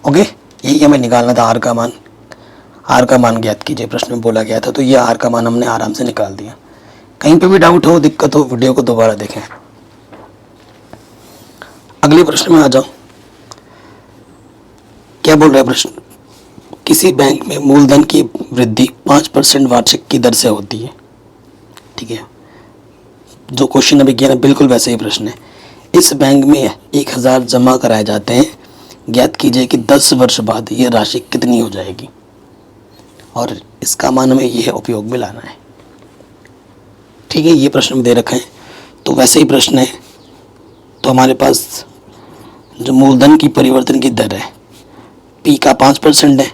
ओके, यही हमें निकालना था, R का मान। R का मान ज्ञात कीजिए, प्रश्न में बोला गया था, तो ये R का मान हमने आराम से निकाल दिया। कहीं पे भी डाउट हो, दिक्कत हो, वीडियो को दोबारा देखें। अगले प्रश्न में आ जाओ। क्या बोल रहा है प्रश्न, किसी बैंक में मूलधन की वृद्धि 5% वार्षिक की दर से होती है। ठीक है, जो क्वेश्चन अभी किया ना बिल्कुल वैसे ही प्रश्न है। इस बैंक में 1000 जमा कराए जाते हैं, ज्ञात कीजिए कि 10 वर्ष बाद ये राशि कितनी हो जाएगी और इसका मान हमें यह उपयोग में लाना है। ठीक है, ये प्रश्न में दे रखा है, तो वैसे ही प्रश्न है। तो हमारे पास जो मूलधन की परिवर्तन की दर है पी का 5% है,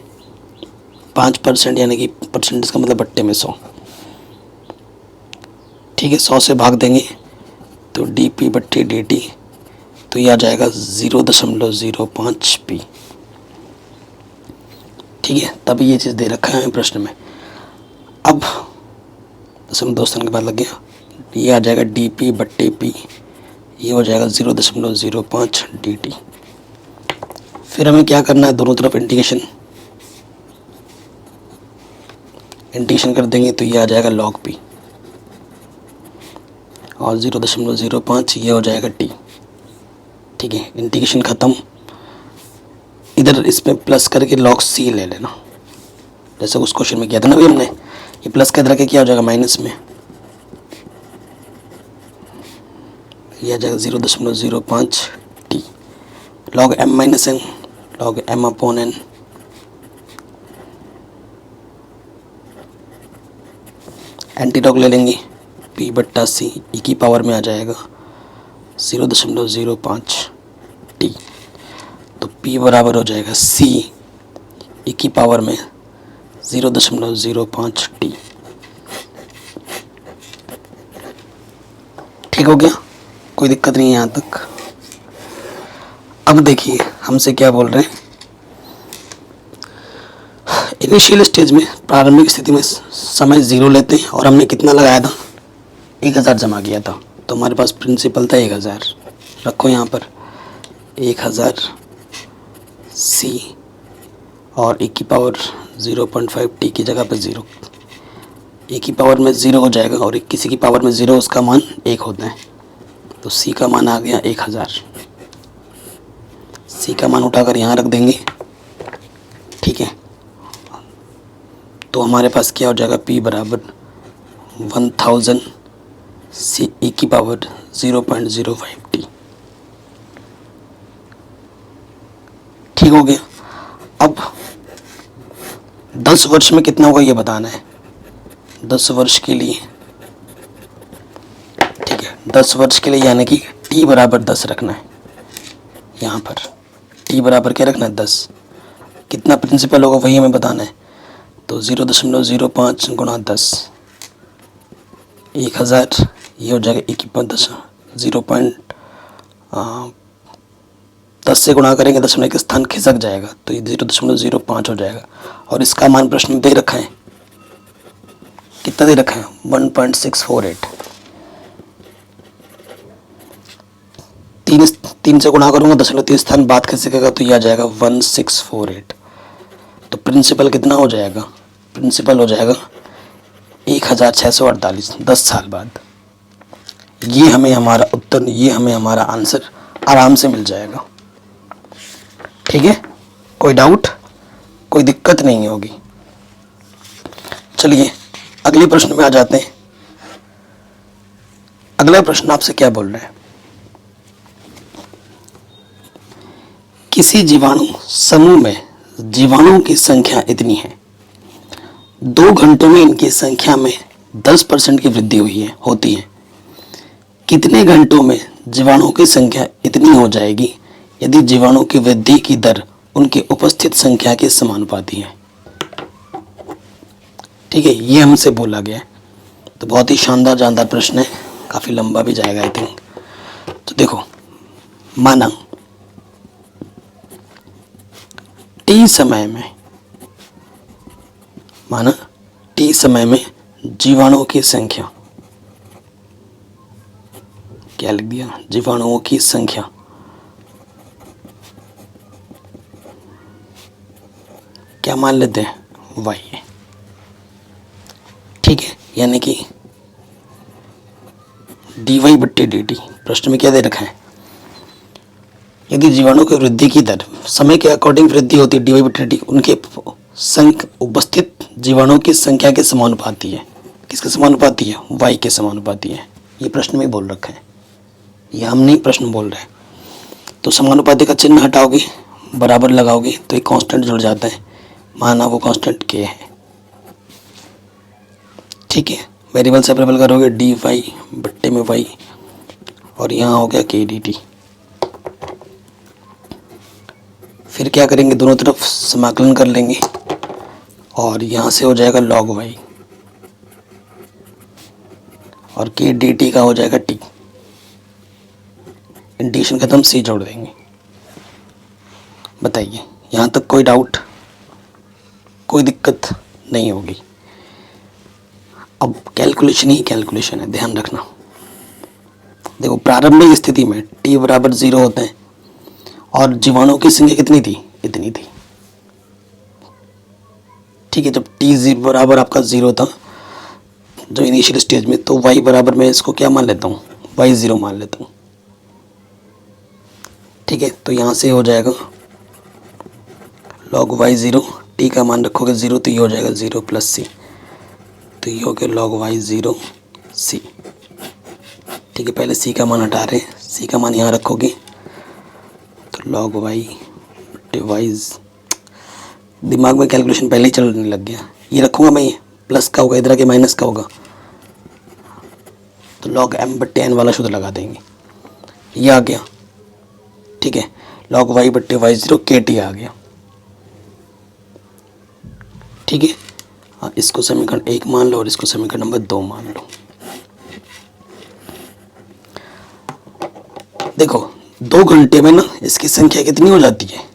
5% यानी कि परसेंटेज का मतलब बट्टे में 100। ठीक है, 100 से भाग देंगे तो डी पी बट्टे डी टी, तो यह आ जाएगा 0.05 पी। ठीक है, तभी ये चीज़ दे रखा है प्रश्न में। अब दसम दोस्तों के बाद लग गया, ये आ जाएगा डी पी बट्टे पी, ये हो जाएगा 0.05 डी टी। फिर हमें क्या करना है, दोनों तरफ इंटीग्रेशन कर देंगे तो ये आ जाएगा लॉग पी और 0.05 ये हो जाएगा टी। ठीक है, इंटीग्रेशन ख़त्म, इधर इसमें प्लस करके लॉग सी ले लेना, जैसे उस क्वेश्चन में किया था ना भी हमने। ये प्लस के इधर के क्या हो जाएगा माइनस में, ये आ जाएगा 0.05 T. Log M minus N, log M upon N, anti log ले लेंगे, पी बट्टा सी ई की पावर में आ जाएगा 0.05 टी। तो पी बराबर हो जाएगा सी ई की पावर में 0.05 टी। ठीक हो गया, कोई दिक्कत नहीं है यहाँ तक। अब देखिए हमसे क्या बोल रहे हैं, इनिशियल स्टेज में प्रारंभिक स्थिति में समय 0 लेते हैं और हमने कितना लगाया था, 1000 जमा किया था, तो हमारे पास प्रिंसिपल था 1000, रखो यहाँ पर 1000 सी और e की पावर 0.5 टी की जगह पर 0, e की पावर में 0 हो जाएगा और किसी की पावर में 0 उसका मान 1 होता है, तो c का मान आ गया 1000। c का मान उठाकर यहाँ रख देंगे। ठीक है, तो हमारे पास क्या हो जाएगा, p बराबर 1000 सी ई की पावर 0.05 टी। ठीक हो गया। अब 10 वर्ष में कितना होगा ये बताना है, 10 वर्ष के लिए। ठीक है, 10 वर्ष के लिए यानी कि t बराबर 10 रखना है, यहाँ पर t बराबर क्या रखना है 10। कितना प्रिंसिपल होगा वही हमें बताना है, तो 0.05 गुणा 10, 1000, ये हो जाएगा e की पावर 10, 0.10 से गुणा करेंगे, दशमलव के स्थान खिसक जाएगा तो ये 0.05 हो जाएगा। और इसका मान प्रश्न में दे रखा है, कितना दे रखा है 1.648। 3 से गुणा करूंगा, दशमलव के स्थान बाद खिसकेगा तो ये आ जाएगा 1648। तो प्रिंसिपल कितना हो जाएगा, प्रिंसिपल हो जाएगा 1648, 10 साल बाद। ये हमें हमारा उत्तर, ये हमें हमारा आंसर आराम से मिल जाएगा। ठीक है, कोई डाउट, कोई दिक्कत नहीं होगी। चलिए अगले प्रश्न में आ जाते हैं। अगला प्रश्न आपसे क्या बोल रहे हैं, किसी जीवाणु समूह में जीवाणुओं की संख्या इतनी है, 2 घंटों में इनकी संख्या में 10% की वृद्धि होती है। कितने घंटों में जीवाणुओं की संख्या इतनी हो जाएगी यदि जीवाणु की वृद्धि की दर उनकी उपस्थित संख्या के समानुपाती है। ठीक है, ये हमसे बोला गया है। तो बहुत ही शानदार जानदार प्रश्न है, काफ़ी लंबा भी जाएगा आई थिंक। तो देखो, माना टी समय में जीवाणुओं की संख्या, क्या लिख दिया, जीवाणुओं की संख्या क्या मान लेते हैं, y है। ठीक है, यानी कि dy बट्टे dt, प्रश्न में क्या दे रखा है, यदि जीवाणु की वृद्धि की दर समय के अकॉर्डिंग वृद्धि होती है dy बटे dt, उनके उपस्थित जीवाणुओं की संख्या के समानुपाती है। किसके समानुपाती है? y के समानुपाती है। ये प्रश्न में बोल रखा है, ये हम नहीं प्रश्न बोल रहे हैं। तो समानुपाती का चिन्ह हटाओगे, बराबर लगाओगे तो एक कांस्टेंट जुड़ जाता है, माना वो कांस्टेंट k है। ठीक है, वेरिएबल सेपरेबल करोगे dy बट्टे में y, और यहाँ हो गया k dt। फिर क्या करेंगे, दोनों तरफ समाकलन कर लेंगे और यहाँ से हो जाएगा log y और k dt का हो जाएगा t। इंटीग्रेशन खत्म, c जोड़ देंगे। बताइए, यहाँ तक कोई डाउट, कोई दिक्कत नहीं होगी। अब कैलकुलेशन ही कैलकुलेशन है, ध्यान रखना। देखो, प्रारंभिक स्थिति में t बराबर 0 होता है और जीवाणुओं की संख्या कितनी थी? इतनी थी। ठीक है, जब t बराबर आपका 0 था जो इनिशियल स्टेज में, तो y बराबर मैं इसको क्या मान लेता हूँ? y0 मान लेता हूँ। ठीक है, तो यहाँ से हो जाएगा log y0, t का मान रखोगे 0 तो ये हो जाएगा 0 प्लस c, तो ये हो गया log y0 c। ठीक है, पहले c का मान हटा रहे हैं, c का मान यहाँ रखोगे तो log y बटे y, दिमाग में कैलकुलेशन पहले ही चलने लग गया। ये रखूँगा मैं, ये प्लस का होगा, इधर आके माइनस का होगा, तो log m बट्टे n वाला शुद्ध लगा देंगे, ये आ गया। ठीक है, log y बट्टे y0 kt आ गया। ठीक है, हाँ, इसको समीकरण 1 मान लो और इसको समीकरण नंबर 2 मान लो। देखो, 2 घंटे में ना इसकी संख्या कितनी हो जाती है?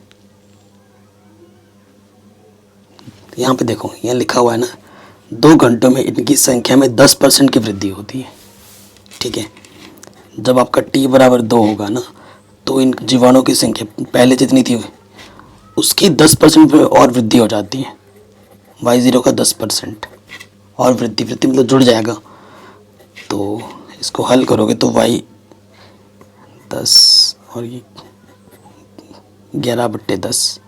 यहाँ पे देखो, यहाँ लिखा हुआ है ना, 2 घंटों में इनकी संख्या में 10% की वृद्धि होती है। ठीक है, जब आपका t बराबर 2 होगा ना, तो इन जीवाणुओं की संख्या पहले जितनी थी उसकी 10% और वृद्धि हो जाती है। y0 का 10% और वृद्धि मतलब जुड़ जाएगा। तो इसको हल करोगे तो y 10 और ये 11 बट्टे 10,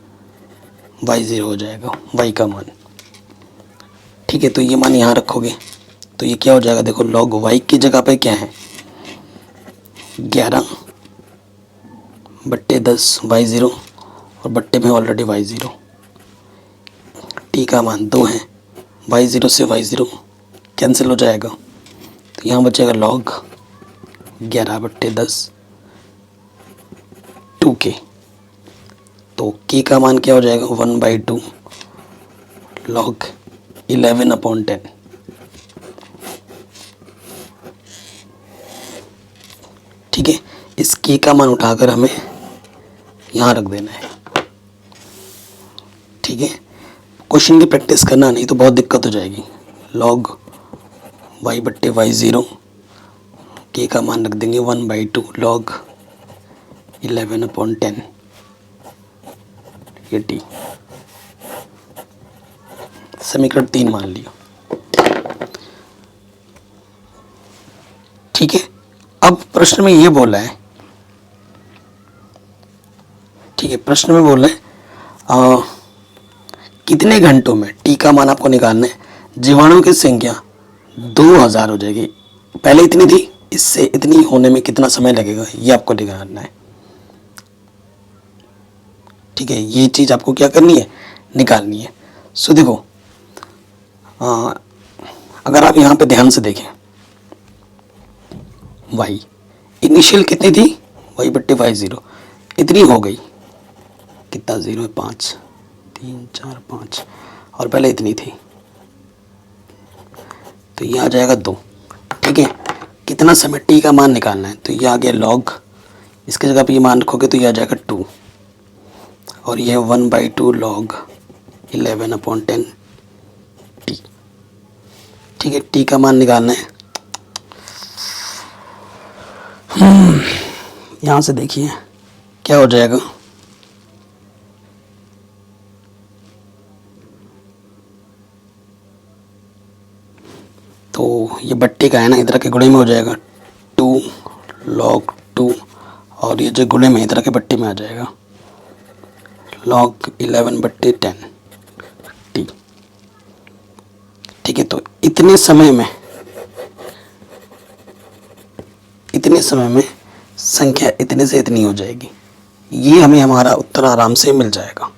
y0 हो जाएगा, y का मान। ठीक है, तो ये मान यहाँ रखोगे तो ये क्या हो जाएगा? देखो, log y की जगह पे क्या है? 11 बट्टे 10 y0 और बट्टे में ऑलरेडी y0, t का मान 2 है, y0 से y0 कैंसिल हो जाएगा, तो यहाँ बचेगा log 11 बट्टे 10 2k। तो k का मान क्या हो जाएगा? 1/2 log 11/10। ठीक है, इस k का मान उठाकर हमें यहाँ रख देना है। ठीक है, क्वेश्चन की प्रैक्टिस करना, नहीं तो बहुत दिक्कत हो जाएगी। log y बट्टे y0, k का मान रख देंगे 1/2 log 11/10, ये t, समीकरण 3 मान लिया। ठीक है, अब प्रश्न में ये बोला है, ठीक है, प्रश्न में बोला है कितने घंटों में t का मान आपको निकालना है, जीवाणुओं की संख्या 2000 हो जाएगी। पहले इतनी थी, इससे इतनी होने में कितना समय लगेगा, ये आपको निकालना है। ठीक है, ये चीज़ आपको क्या करनी है? निकालनी है। सो देखो, अगर आप यहाँ पे ध्यान से देखें, y इनिशियल कितनी थी? y बट्टे y0 इतनी हो गई, कितना 0 है? 5, 3, 4, 5, और पहले इतनी थी, तो ये आ जाएगा 2। ठीक है, कितना समय t का मान निकालना है, तो ये आ गया log, इसकी जगह पे ये मान रखोगे तो ये आ जाएगा 2, और ये 1/2 log 11/10 t। ठीक है, t का मान निकालना है। यहाँ से देखिए क्या हो जाएगा, तो ये बट्टे का है ना, इधर के गुणे में हो जाएगा 2 log 2 और ये जो गुणे में इधर के बट्टे में आ जाएगा log 11/10 t। ठीक है, तो इतने समय में संख्या इतने से इतनी हो जाएगी। ये हमें हमारा उत्तर आराम से मिल जाएगा।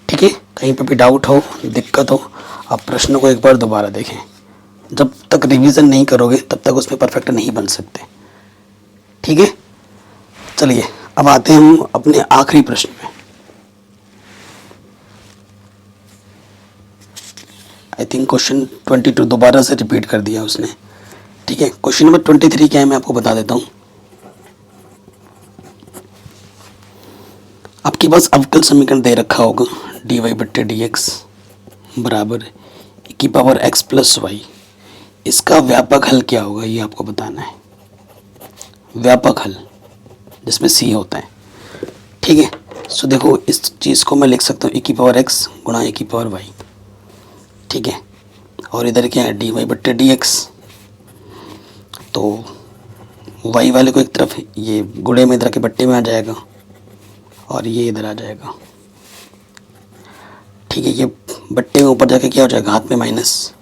ठीक है, कहीं पे भी डाउट हो, दिक्कत हो, आप प्रश्न को एक बार दोबारा देखें। जब तक रिवीजन नहीं करोगे तब तक उसमें परफेक्ट नहीं बन सकते। ठीक है, चलिए अब आते हैं हम अपने आखिरी प्रश्न में। आई थिंक क्वेश्चन 22 दोबारा से रिपीट कर दिया उसने। ठीक है, क्वेश्चन नंबर 23 क्या है मैं आपको बता देता हूँ। आपके पास अवकल समीकरण दे रखा होगा dy/dx बराबर e⁻x + y। इसका व्यापक हल क्या होगा ये आपको बताना है। व्यापक हल जिसमें c होता है। ठीक है, सो देखो इस चीज़ को मैं लिख सकता हूँ e⁻x गुणा e⁻y। ठीक है, और इधर क्या है dy/dx। तो y वाले को एक तरफ ये गुणे में इधर के बट्टे में आ जाएगा और ये इधर आ जाएगा। ठीक है, ये बट्टे में ऊपर जाके क्या हो जाएगा हाथ में माइनस।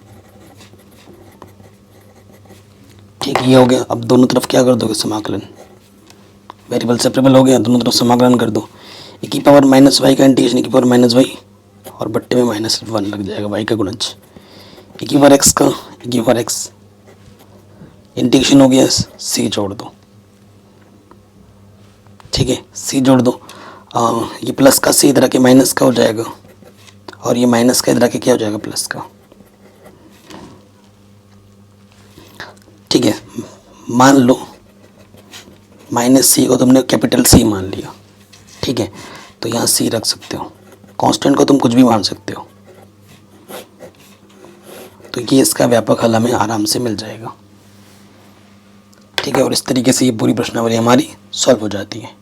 ठीक है, ये हो गया। अब दोनों तरफ क्या कर दोगे समाकलन, वेरिएबल सेपरेबल हो गया, दोनों तरफ समाकलन कर दो। e⁻−y का इंटीग्रेशन e⁻−y और बट्टे में -1 लग जाएगा y का गुणज। e⁻x का e⁻x इंटीग्रेशन हो गया, c जोड़ दो। ठीक है, c जोड़ दो। ये प्लस का c इधर के माइनस का हो जाएगा और ये माइनस का इधर के क्या हो जाएगा प्लस का। ठीक है, मान लो -c को तुमने कैपिटल C मान लिया। ठीक है, तो यहाँ c रख सकते हो, कांस्टेंट को तुम कुछ भी मान सकते हो। तो ये इसका व्यापक हल हमें आराम से मिल जाएगा। ठीक है, और इस तरीके से ये पूरी प्रश्नावली हमारी सॉल्व हो जाती है।